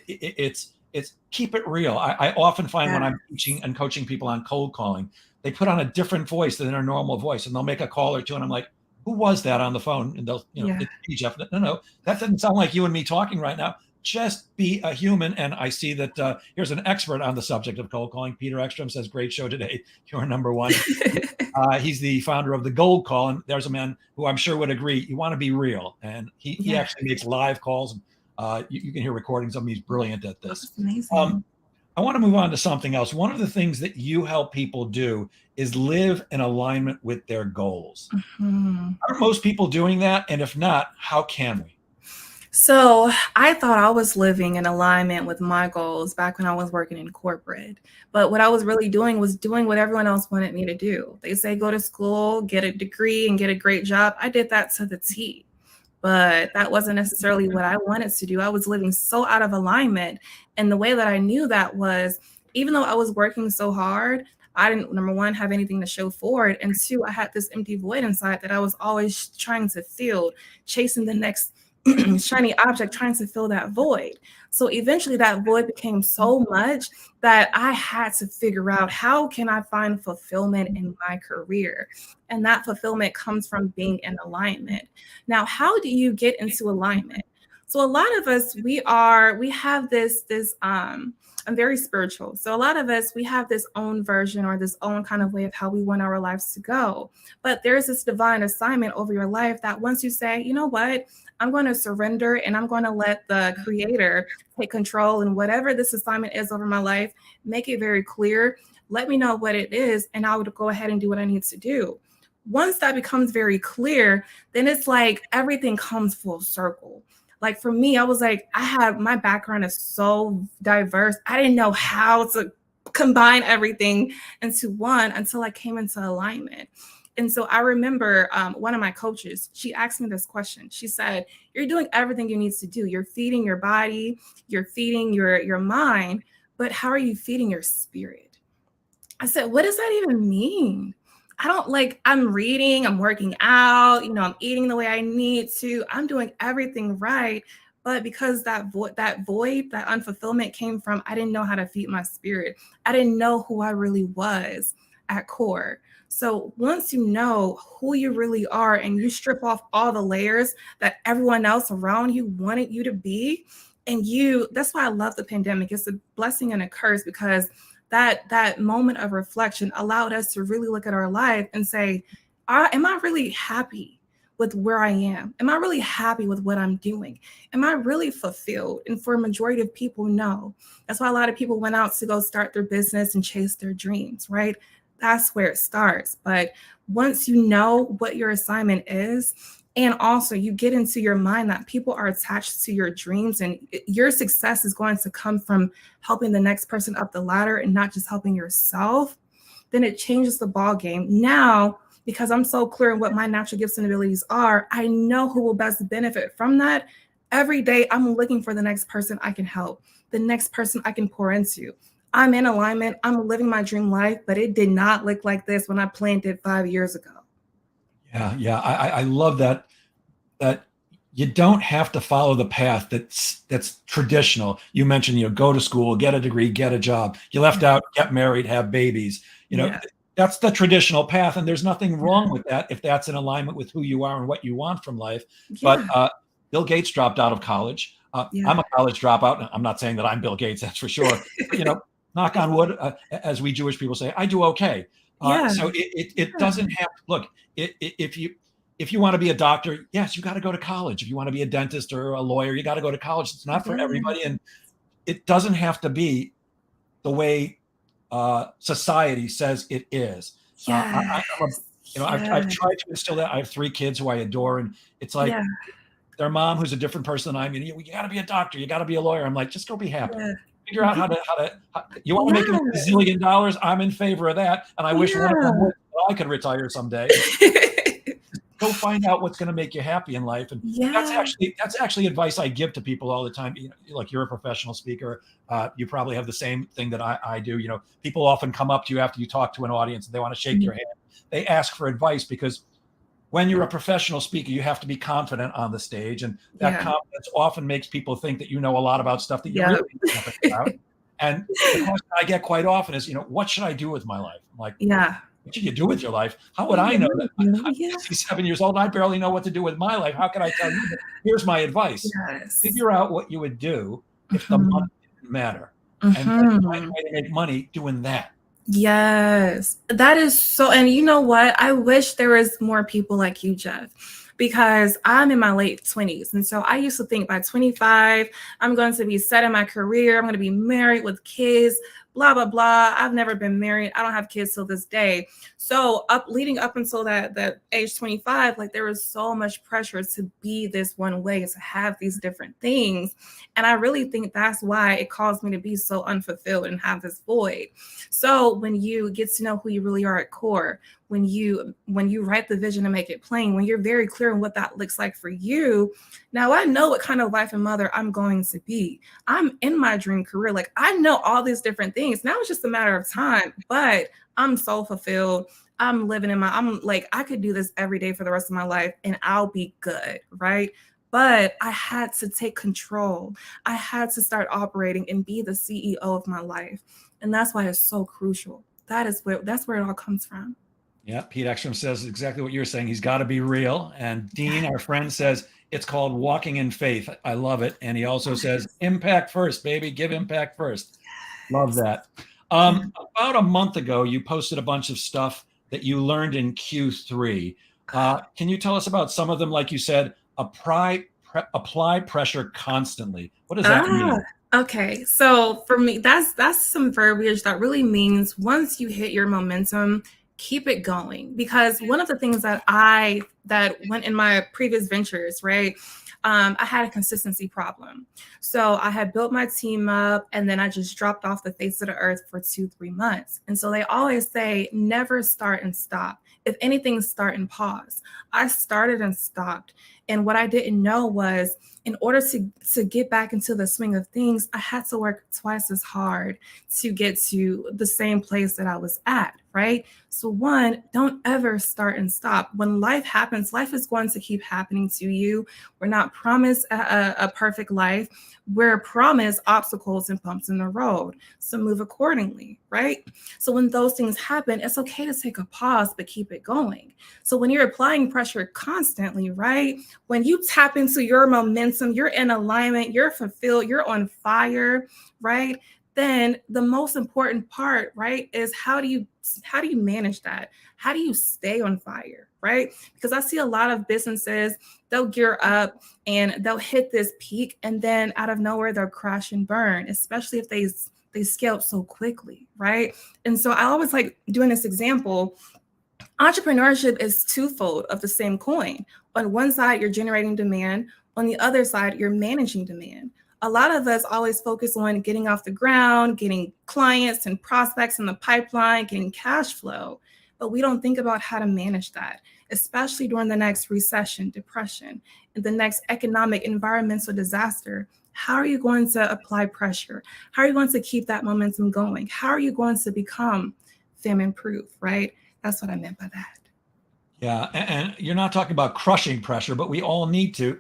it's keep it real. I often find when Yeah. I'm teaching and coaching people on cold calling, they put on a different voice than their normal voice, and they'll make a call or two, and I'm like, who was that on the phone? And they'll, Yeah. it's me, Jeff. No, that doesn't sound like you and me talking right now. Just be a human. And I see that here's an expert on the subject of cold calling. Peter Ekstrom says, great show today. You're number one. He's the founder of the Gold Call. And there's a man who I'm sure would agree. You want to be real. And he Yeah. actually makes live calls. You can hear recordings of him. He's brilliant at this. That's amazing. I want to move on to something else. One of the things that you help people do is live in alignment with their goals. Are most people doing that? And if not, how can we? So I thought I was living in alignment with my goals back when I was working in corporate. But what I was really doing was doing what everyone else wanted me to do. They say go to school, get a degree, and get a great job. I did that to the T. But that wasn't necessarily what I wanted to do. I was living so out of alignment. And the way that I knew that was, even though I was working so hard, I didn't, number one, have anything to show for it. And two, I had this empty void inside that I was always trying to fill, chasing the next shiny object, trying to fill that void. So eventually that void became so much that I had to figure out, how can I find fulfillment in my career? And that fulfillment comes from being in alignment. Now, how do you get into alignment? So a lot of us, we have this I'm very spiritual. So a lot of us, we have this own version or this own kind of way of how we want our lives to go. But there's this divine assignment over your life that once you say, you know what, I'm going to surrender and I'm going to let the creator take control, and whatever this assignment is over my life, make it very clear. Let me know what it is, and I would go ahead and do what I need to do. Once that becomes very clear, then it's like everything comes full circle. Like for me, I was like, my background is so diverse. I didn't know how to combine everything into one until I came into alignment. And so I remember one of my coaches, she asked me this question. She said, you're doing everything you need to do. You're feeding your body, you're feeding your mind, but how are you feeding your spirit? I said, what does that even mean? I'm reading, I'm working out, I'm eating the way I need to, I'm doing everything right. But because that void, that unfulfillment came from, I didn't know how to feed my spirit. I didn't know who I really was at core. So once you know who you really are and you strip off all the layers that everyone else around you wanted you to be, that's why I love the pandemic. It's a blessing and a curse, because that moment of reflection allowed us to really look at our life and say, am I really happy with where I am? Am I really happy with what I'm doing? Am I really fulfilled? And for a majority of people, no. That's why a lot of people went out to go start their business and chase their dreams, right? That's where it starts. But once you know what your assignment is, and also you get into your mind that people are attached to your dreams, and your success is going to come from helping the next person up the ladder and not just helping yourself, then it changes the ball game. Now, because I'm so clear in what my natural gifts and abilities are, I know who will best benefit from that. Every day, I'm looking for the next person I can help, the next person I can pour into. I'm in alignment. I'm living my dream life, but it did not look like this when I planned it 5 years ago. Yeah. I love that you don't have to follow the path that's traditional. You mentioned, go to school, get a degree, get a job. You left out, get married, have babies. That's the traditional path, and there's nothing wrong with that if that's in alignment with who you are and what you want from life. Yeah. But Bill Gates dropped out of college. I'm a college dropout. I'm not saying that I'm Bill Gates, that's for sure. But, knock on wood, as we Jewish people say, I do okay. So it doesn't have to look. If you want to be a doctor, yes, you got to go to college. If you want to be a dentist or a lawyer, you got to go to college. It's not for everybody, and it doesn't have to be the way society says it is. I've tried to instill that. I have 3 kids who I adore, and it's like their mom, who's a different person than I am. You got to be a doctor. You got to be a lawyer. I'm like, just go be happy. Figure out how to. You want to make $1 zillion? I'm in favor of that, and I wish one of them would. I could retire someday. Go find out what's going to make you happy in life, and that's actually advice I give to people all the time. Like, you're a professional speaker, you probably have the same thing that I do. People often come up to you after you talk to an audience and they want to shake your hand. they ask for advice, because when you're a professional speaker, you have to be confident on the stage. And that confidence often makes people think that you know a lot about stuff that you really know nothing about. And the question I get quite often is, what should I do with my life? I'm like, what should you do with your life? How would I know that? I'm 67 years old. I barely know what to do with my life. How can I tell you that? Here's my advice. Figure out what you would do if the money didn't matter. And find a way to make money doing that. Yes, that is so. And you know what? I wish there was more people like you, Jeff, because I'm in my late 20s. And so I used to think by 25, I'm going to be set in my career. I'm going to be married with kids, blah, blah, blah. I've never been married. I don't have kids till this day. So leading up until that age 25, like there was so much pressure to be this one way, to have these different things. And I really think that's why it caused me to be so unfulfilled and have this void. So when you get to know who you really are at core, when you write the vision and make it plain, when you're very clear on what that looks like for you, now I know what kind of wife and mother I'm going to be. I'm in my dream career. Like I know all these different things. Now it's just a matter of time, but I'm so fulfilled. I'm like, I could do this every day for the rest of my life and I'll be good, right? But I had to take control. I had to start operating and be the CEO of my life. And that's why it's so crucial. That's where it all comes from. Yeah, Pete Ekstrom says exactly what you're saying. He's got to be real. And Dean, our friend, says it's called walking in faith. I love it. And he also says, impact first, baby. Give impact first. Love that. About a month ago, you posted a bunch of stuff that you learned in Q3. Can you tell us about some of them? Like you said, apply pressure constantly. What does that mean? Okay, so for me, that's some verbiage that really means once you hit your momentum, keep it going. Because one of the things that went in my previous ventures, right? I had a consistency problem. So I had built my team up and then I just dropped off the face of the earth for 2-3 months. And so they always say, never start and stop. If anything, start and pause. I started and stopped. And what I didn't know was in order to get back into the swing of things, I had to work twice as hard to get to the same place that I was at, right? So one, don't ever start and stop. When life happens, life is going to keep happening to you. We're not promised a perfect life. We're promised obstacles and bumps in the road. So move accordingly, right? So when those things happen, it's okay to take a pause, but keep it going. So when you're applying pressure constantly, right? When you tap into your momentum, you're in alignment, you're fulfilled, you're on fire, right? Then the most important part, right, is how do you manage that? How do you stay on fire, right? Because I see a lot of businesses, they'll gear up and they'll hit this peak and then out of nowhere they'll crash and burn, especially if they scale up so quickly, right? And so I always like doing this example. Entrepreneurship is twofold of the same coin. On one side, you're generating demand. On the other side, you're managing demand. A lot of us always focus on getting off the ground, getting clients and prospects in the pipeline, getting cash flow, but we don't think about how to manage that, especially during the next recession, depression, and the next economic environmental disaster. How are you going to apply pressure? How are you going to keep that momentum going? How are you going to become famine-proof, right? That's what I meant by that. Yeah, and you're not talking about crushing pressure, but we all need to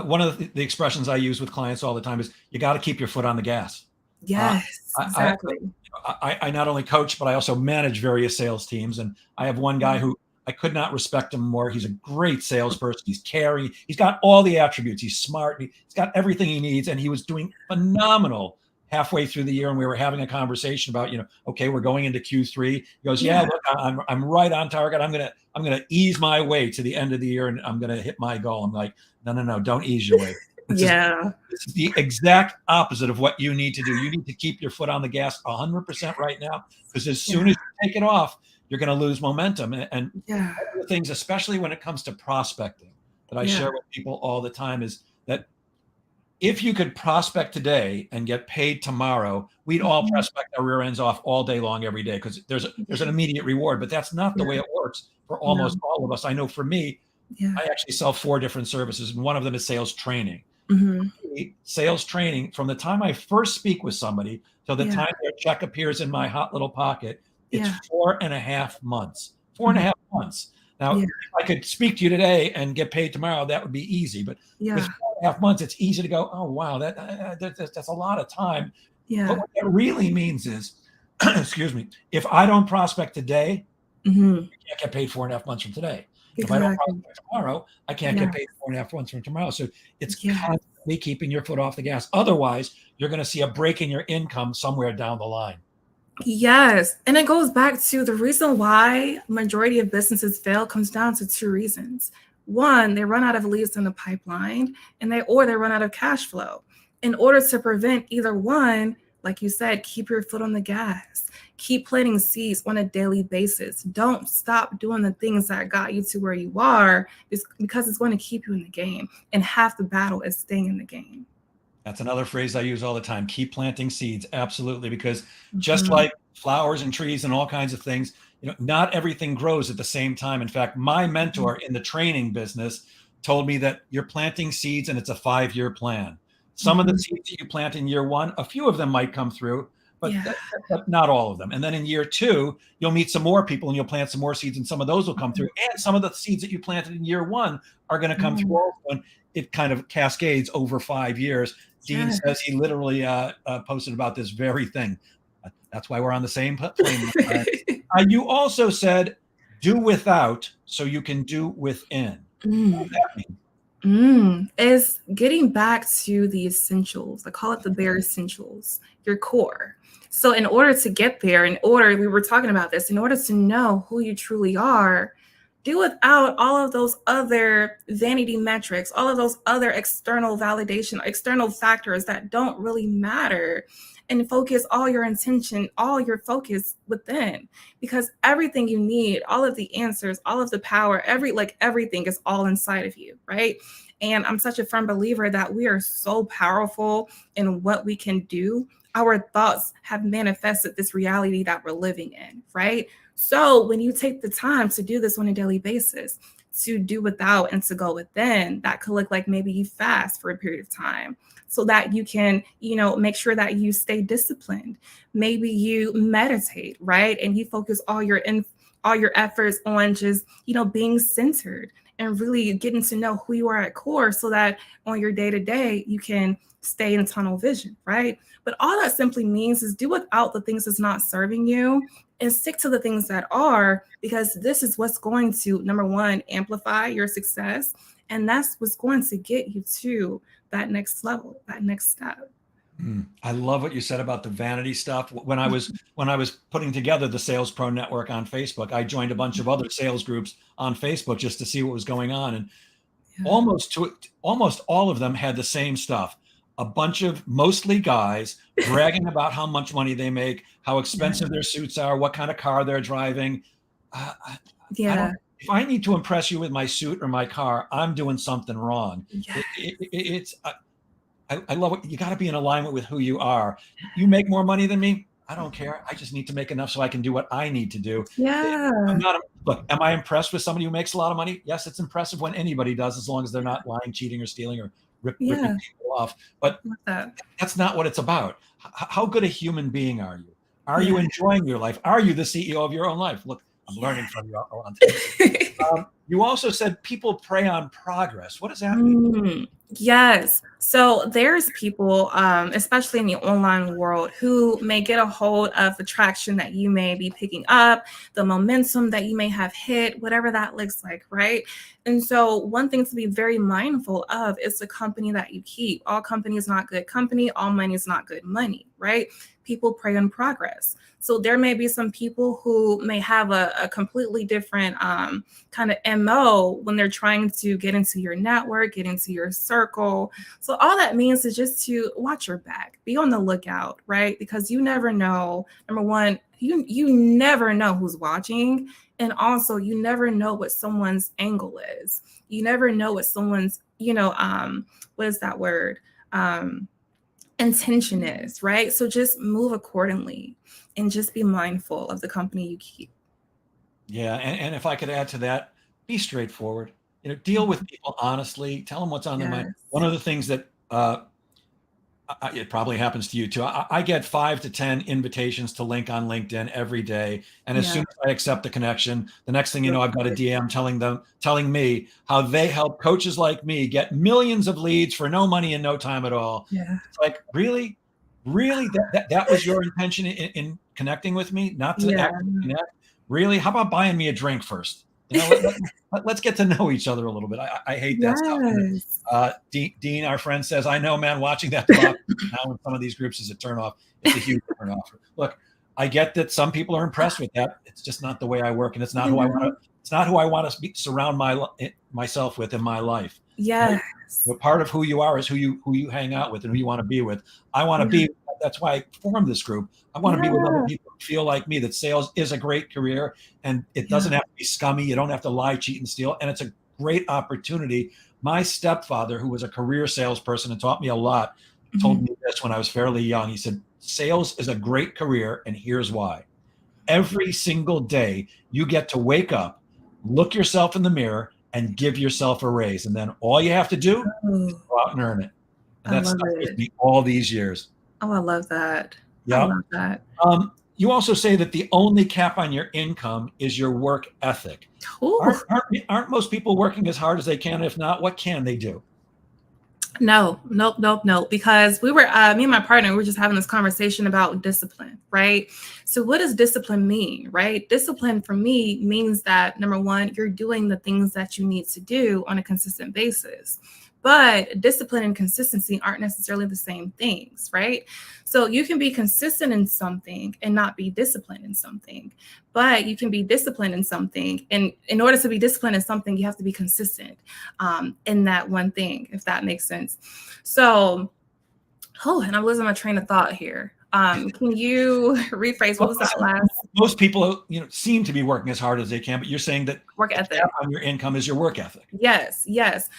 one of the expressions I use with clients all the time is you got to keep your foot on the gas. Yes, exactly. I not only coach, but I also manage various sales teams. And I have one guy who I could not respect him more. He's a great salesperson. He's caring. He's got all the attributes. He's smart. He's got everything he needs. And he was doing phenomenal halfway through the year. And we were having a conversation about, okay, we're going into Q3. He goes, yeah, look, I'm right on target. I'm going to ease my way to the end of the year and I'm going to hit my goal. I'm like, no, don't ease your way. This is the exact opposite of what you need to do. You need to keep your foot on the gas 100% right now, because as soon as you take it off, you're going to lose momentum. And one of the things, especially when it comes to prospecting, that I share with people all the time is that if you could prospect today and get paid tomorrow, we'd all prospect our rear ends off all day long, every day, because there's an immediate reward. But that's not the way it works for almost all of us. I know for me, I actually sell 4 different services, and one of them is sales training. Sales training, from the time I first speak with somebody till the time their check appears in my hot little pocket, it's 4.5 months Four and a half months. Now, Yeah. if I could speak to you today and get paid tomorrow, that would be easy. But with Yeah. 4.5 months, it's easy to go, oh, wow, that's a lot of time. But Yeah. what that really means is, excuse me, if I don't prospect today, Hmm. I can't get paid 4.5 months from today. If I don't Exactly. prospect tomorrow, I can't Yeah. get paid 4.5 months from tomorrow. So it's Yeah. constantly keeping your foot off the gas. Otherwise, you're going to see a break in your income somewhere down the line. Yes. And it goes back to the reason why majority of businesses fail comes down to two reasons. One, they run out of leads in the pipeline, and they run out of cash flow. In order to prevent either one, like you said, keep your foot on the gas. Keep planting seeds on a daily basis. Don't stop doing the things that got you to where you are, because it's going to keep you in the game. And half the battle is staying in the game. That's another phrase I use all the time. Keep planting seeds. Absolutely. Because just Mhm. like flowers and trees and all kinds of things, not everything grows at the same time. In fact, my mentor in the training business told me that you're planting seeds and it's a 5-year plan. Some of the Mhm. seeds that you plant in year one, a few of them might come through, but, Yeah. but not all of them. And then in year two, you'll meet some more people and you'll plant some more seeds, and some of those will come through. And some of the seeds that you planted in year one are going to come through Mhm. also. And it kind of cascades over 5 years. Dean Yeah. says he literally posted about this very thing. That's why we're on the same plane. You also said, do without so you can do within. What does Mm. that mean? Is getting back to the essentials. I call it the bare essentials, your core. So, in order to get there, we were talking about this, in order to know who you truly are, do without all of those other vanity metrics, all of those other external validation, external factors that don't really matter, and focus all your intention, all your focus within, because everything you need, all of the answers, all of the power, everything is all inside of you, right? And I'm such a firm believer that we are so powerful in what we can do. Our thoughts have manifested this reality that we're living in, right? So when you take the time to do this on a daily basis, to do without and to go within, that could look like maybe you fast for a period of time so that you can, make sure that you stay disciplined. Maybe you meditate, right? And you focus all your efforts on just, being centered and really getting to know who you are at core, so that on your day to day, you can stay in tunnel vision, right? But all that simply means is do without the things that's not serving you and stick to the things that are, because this is what's going to, number one, amplify your success. And that's what's going to get you to that next level, that next step. I love what you said about the vanity stuff. When I was putting together the Sales Pro Network on Facebook, I joined a bunch of other sales groups on Facebook just to see what was going on, and Yeah. almost all of them had the same stuff. A bunch of mostly guys bragging about how much money they make, how Yeah. expensive their suits are, what kind of car they're driving. I don't. Yeah. If I need to impress you with my suit or my car, I'm doing something wrong. Yeah. It's I love it. You got to be in alignment with who you are. You make more money than me. I don't care. I just need to make enough so I can do what I need to do. I'm Yeah. not, look, am I impressed with somebody who makes a lot of money? Yes, it's impressive when anybody does, as long as they're not lying, cheating, or stealing, or ripping Yeah. people off. But Love that. that's not what it's about. How good a human being are you? Are you Yeah. enjoying your life? Are you the CEO of your own life? Look, I'm learning Yeah. from you, Allante. You also said people prey on progress. What does that mean? Yes. So there's people, especially in the online world, who may get a hold of the traction that you may be picking up, the momentum that you may have hit, whatever that looks like, right? And so one thing to be very mindful of is the company that you keep. All company is not good company. All money is not good money, right? People prey on progress. So there may be some people who may have a completely different kind of MO when they're trying to get into your network, get into your circle. So all that means is just to watch your back, be on the lookout, right? Because you never know. Number one, you never know who's watching, and also you never know what someone's angle is. You never know what someone's, what is that word? Intention is, right? So just move accordingly and just be mindful of the company you keep. Yeah, and if I could add to that, be straightforward. Deal with people honestly. Tell them what's on their mind. Yes. One of the things that It probably happens to you too. I get 5 to 10 invitations to link on LinkedIn every day. And as Yeah. soon as I accept the connection, the next thing you know, I've got a DM telling me how they help coaches like me get millions of leads for no money and no time at all. Yeah. It's like, really? Really? That was your intention in connecting with me? Not to Yeah. actually connect? Really? How about buying me a drink first? Let's get to know each other a little bit. I hate that stuff. Yes. Dean, our friend, says, I know, man, watching that democracy now in some of these groups is a turnoff. It's a huge turnoff. Look, I get that some people are impressed with that. It's just not the way I work, and it's not who I want to. It's not who I want to surround myself with in my life. Yes. But part of who you are is who you hang out with and who you want to be with. I want to be. That's why I formed this group. I want to be with other people who feel like me. That sales is a great career, and it doesn't have to be scummy. You don't have to lie, cheat, and steal, and it's a great opportunity. My stepfather, who was a career salesperson and taught me a lot, told me this when I was fairly young. He said, sales is a great career, and here's why. Every single day, you get to wake up, look yourself in the mirror, and give yourself a raise. And then all you have to do is go out and earn it. And that's stuck with me all these years. Oh, I love that. Yeah. I love that. You also say that the only cap on your income is your work ethic. Aren't most people working as hard as they can? If not, what can they do? No. Because we were, me and my partner, we were just having this conversation about discipline, right? So what does discipline mean, right? Discipline for me means that, number one, you're doing the things that you need to do on a consistent basis. But discipline and consistency aren't necessarily the same things, right? So you can be consistent in something and not be disciplined in something, but you can be disciplined in something. And in order to be disciplined in something, you have to be consistent in that one thing, if that makes sense. So, and I'm losing my train of thought here. Can you rephrase what was that last? Most people, seem to be working as hard as they can, but you're saying that work ethic on your income is your work ethic. Yes.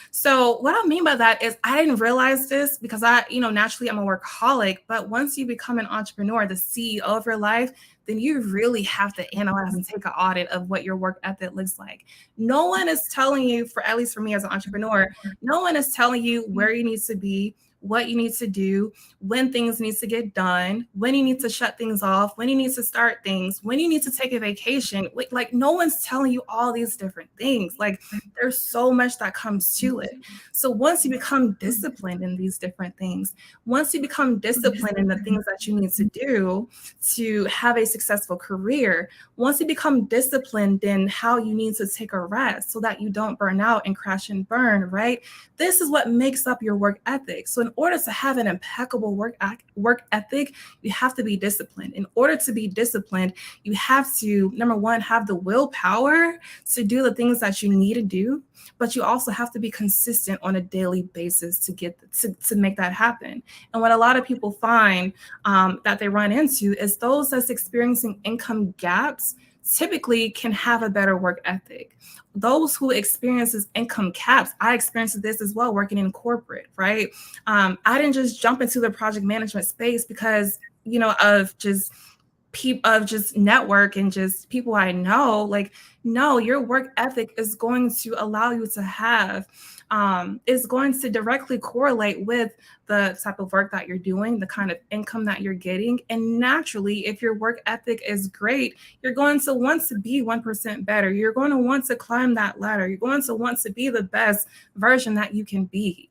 So what I mean by that is I didn't realize this because naturally I'm a workaholic, but once you become an entrepreneur, the CEO of your life, then you really have to analyze and take an audit of what your work ethic looks like. No one is telling you, at least for me as an entrepreneur, no one is telling you where you need to be, what you need to do, when things need to get done, when you need to shut things off, when you need to start things, when you need to take a vacation. Like no one's telling you all these different things. Like there's so much that comes to it. So once you become disciplined in these different things, once you become disciplined in the things that you need to do to have a successful career, once you become disciplined in how you need to take a rest so that you don't burn out and crash and burn, right? This is what makes up your work ethic. So in order to have an impeccable work ethic, you have to be disciplined. In order to be disciplined, you have to, number one, have the willpower to do the things that you need to do, but you also have to be consistent on a daily basis to make that happen. And what a lot of people find that they run into is those that's experiencing income gaps typically can have a better work ethic. Those who experiences income caps, I experienced this as well working in corporate, right? I didn't just jump into the project management space because, of just network and just people I know. Like, no, your work ethic is going to allow you to have, is going to directly correlate with the type of work that you're doing, the kind of income that you're getting. And naturally, if your work ethic is great, you're going to want to be 1% better. You're going to want to climb that ladder. You're going to want to be the best version that you can be.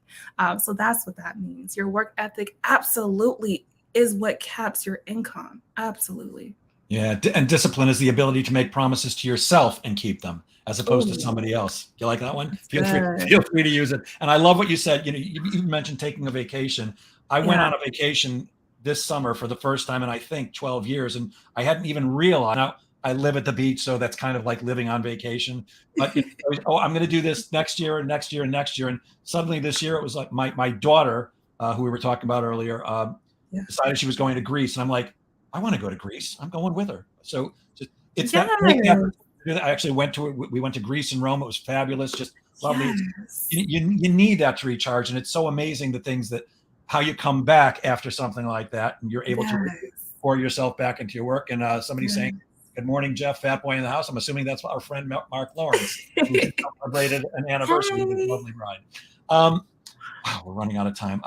So that's what that means. Your work ethic absolutely is what caps your income. Absolutely. Yeah. And discipline is the ability to make promises to yourself and keep them as opposed to somebody else. Do you like that one? Feel free to use it. And I love what you said. You mentioned taking a vacation. I went on a vacation this summer for the first time in, I think, 12 years. And I hadn't even realized. Now, I live at the beach, so that's kind of like living on vacation. But I'm going to do this next year and next year and next year. And suddenly this year, it was like my daughter, who we were talking about earlier, decided she was going to Greece. And I'm like, I want to go to Greece. I'm going with her. So it's that. I actually we went to Greece and Rome. It was fabulous. Just lovely. Yes. You need that to recharge. And it's so amazing how you come back after something like that and you're able to pour yourself back into your work. And somebody saying, good morning, Jeff, fat boy in the house. I'm assuming that's our friend, Mark Lawrence, who celebrated an anniversary with his lovely bride. Wow, we're running out of time.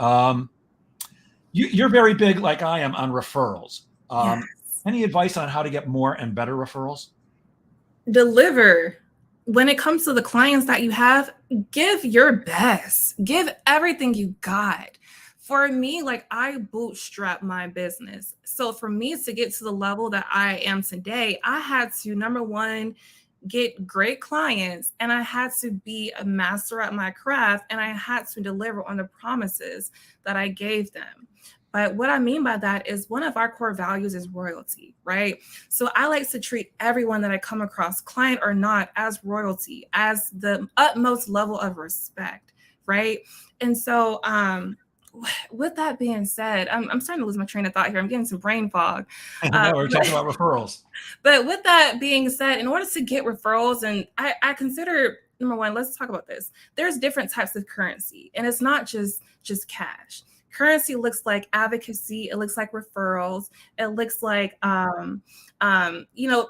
You're very big, like I am, on referrals. Yes. Any advice on how to get more and better referrals? Deliver. When it comes to the clients that you have, give your best, give everything you got. For me, like I bootstrap my business. So for me to get to the level that I am today, I had to, number one, get great clients, and I had to be a master at my craft, and I had to deliver on the promises that I gave them. But what I mean by that is one of our core values is royalty, right? So I like to treat everyone that I come across, client or not, as royalty, as the utmost level of respect, right? And so, with that being said, I'm starting to lose my train of thought here. I'm getting some brain fog. No, we're talking about referrals. But with that being said, in order to get referrals, and I consider, number one, let's talk about this. There's different types of currency, and it's not just cash. Currency looks like advocacy. It looks like referrals. It looks like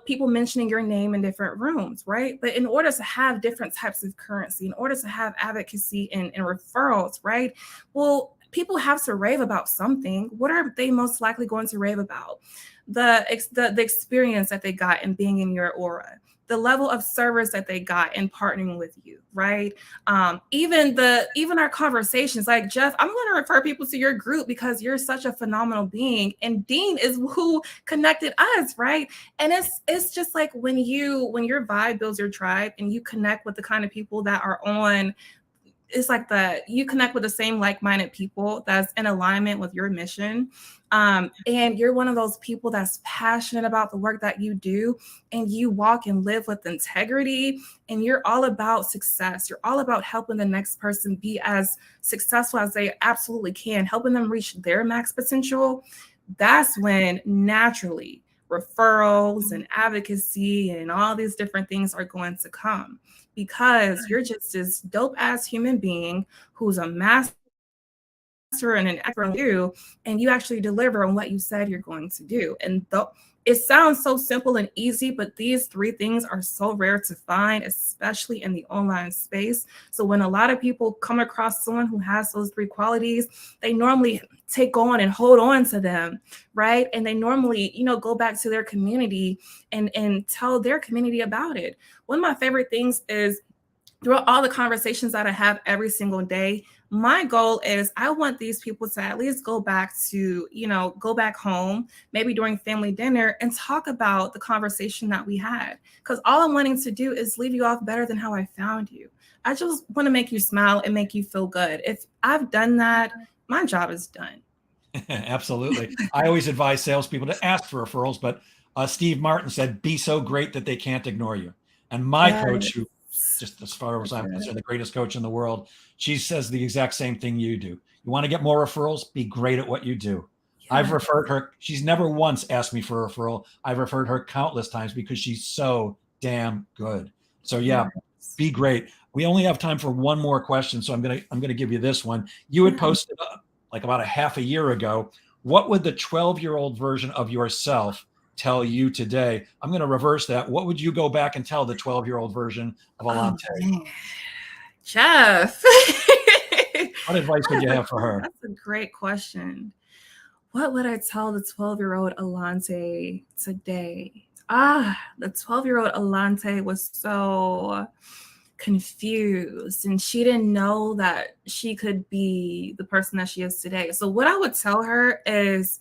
people mentioning your name in different rooms, right? But in order to have different types of currency, in order to have advocacy and referrals, right? Well, people have to rave about something. What are they most likely going to rave about? The experience that they got in being in your aura, the level of service that they got in partnering with you, right? Even our conversations, like, Jeff, I'm going to refer people to your group because you're such a phenomenal being, and Dean is who connected us, right? And it's just like when your vibe builds your tribe and you connect with the kind of people that are on, it's like you connect with the same like-minded people that's in alignment with your mission. And you're one of those people that's passionate about the work that you do, and you walk and live with integrity, and you're all about success. You're all about helping the next person be as successful as they absolutely can, helping them reach their max potential. That's when naturally referrals and advocacy and all these different things are going to come, because you're just this dope ass human being who's a master and an expert on you, and you actually deliver on what you said you're going to do. And it sounds so simple and easy, but these three things are so rare to find, especially in the online space. So when a lot of people come across someone who has those three qualities, they normally take on and hold on to them, right? And they normally, go back to their community and tell their community about it. One of my favorite things is, throughout all the conversations that I have every single day, my goal is I want these people to at least go back home, maybe during family dinner, and talk about the conversation that we had. Because all I'm wanting to do is leave you off better than how I found you. I just want to make you smile and make you feel good. If I've done that, my job is done. Absolutely. I always advise salespeople to ask for referrals, but Steve Martin said, be so great that they can't ignore you. And my coach, who, just as far as I'm concerned, the greatest coach in the world, she says the exact same thing you do. You want to get more referrals? Be great at what you do. Yeah. I've referred her. She's never once asked me for a referral. I've referred her countless times because she's so damn good. So yeah, be great. We only have time for one more question, so I'm gonna give you this one. You had posted like about a half a year ago. What would the 12-year-old version of yourself tell you today? I'm going to reverse that. What would you go back and tell the 12-year-old version of Allante? Oh, Jeff. What advice would you have for her? That's a great question. What would I tell the 12-year-old Allante today? The 12-year-old Allante was so confused, and she didn't know that she could be the person that she is today. So what I would tell her is,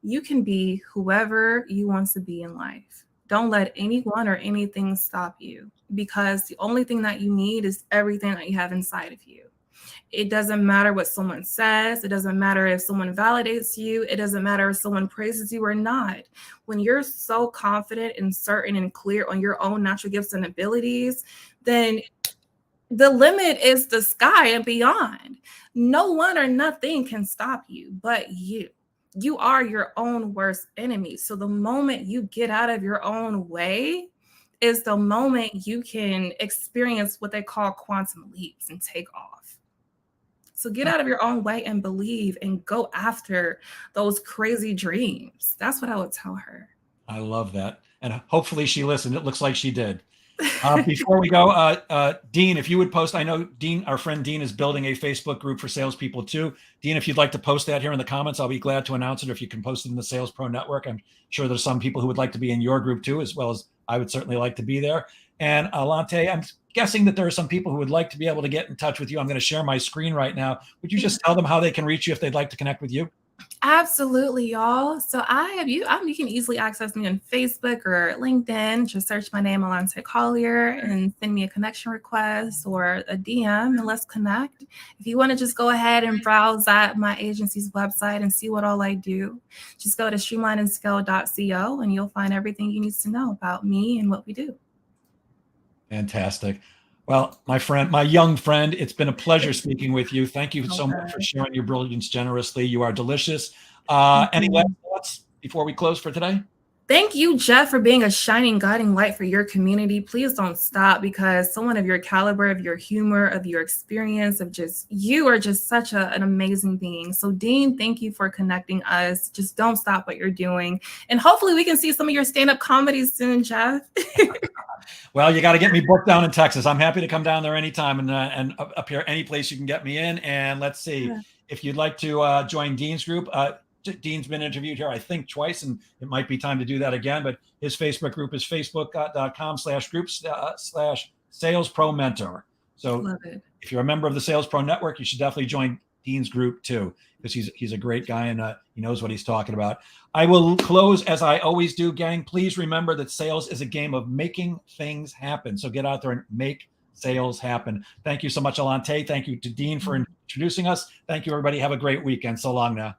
you can be whoever you want to be in life. Don't let anyone or anything stop you, because the only thing that you need is everything that you have inside of you. It doesn't matter what someone says. It doesn't matter if someone validates you. It doesn't matter if someone praises you or not. When you're so confident and certain and clear on your own natural gifts and abilities, then the limit is the sky and beyond. No one or nothing can stop you but you. You are your own worst enemy. So the moment you get out of your own way is the moment you can experience what they call quantum leaps and take off. So get out of your own way and believe and go after those crazy dreams. That's what I would tell her. I love that. And hopefully she listened. It looks like she did. Before we go, Dean, if you would post, I know Dean, our friend Dean, is building a Facebook group for salespeople too. Dean, if you'd like to post that here in the comments, I'll be glad to announce it. Or if you can post it in the Sales Pro Network, I'm sure there's some people who would like to be in your group too, as well as I would certainly like to be there. And Allante, I'm guessing that there are some people who would like to be able to get in touch with you. I'm going to share my screen right now. Would you just tell them how they can reach you if they'd like to connect with you? Absolutely, y'all. So I have you. You can easily access me on Facebook or LinkedIn. Just search my name, Allante Collier, and send me a connection request or a DM, and let's connect. If you want to just go ahead and browse at my agency's website and see what all I do, just go to streamlineandscale.co, and you'll find everything you need to know about me and what we do. Fantastic. Well, my friend, my young friend, it's been a pleasure speaking with you. Thank you so much for sharing your brilliance generously. You are delicious. Any last thoughts before we close for today? Thank you, Jeff, for being a shining, guiding light for your community. Please don't stop, because someone of your caliber, of your humor, of your experience, of just, you are just such an amazing being. So Dean, thank you for connecting us. Just don't stop what you're doing. And hopefully we can see some of your stand-up comedy soon, Jeff. Well, you got to get me booked down in Texas. I'm happy to come down there anytime and up here, any place you can get me in. And let's see, if you'd like to join Dean's group, Dean's been interviewed here, I think, twice, and it might be time to do that again. But his Facebook group is facebook.com/groups/Sales Pro Mentor. So if you're a member of the Sales Pro Network, you should definitely join Dean's group too, because he's a great guy and he knows what he's talking about. I will close as I always do, gang. Please remember that sales is a game of making things happen. So get out there and make sales happen. Thank you so much, Allante. Thank you to Dean for introducing us. Thank you, everybody. Have a great weekend. So long now.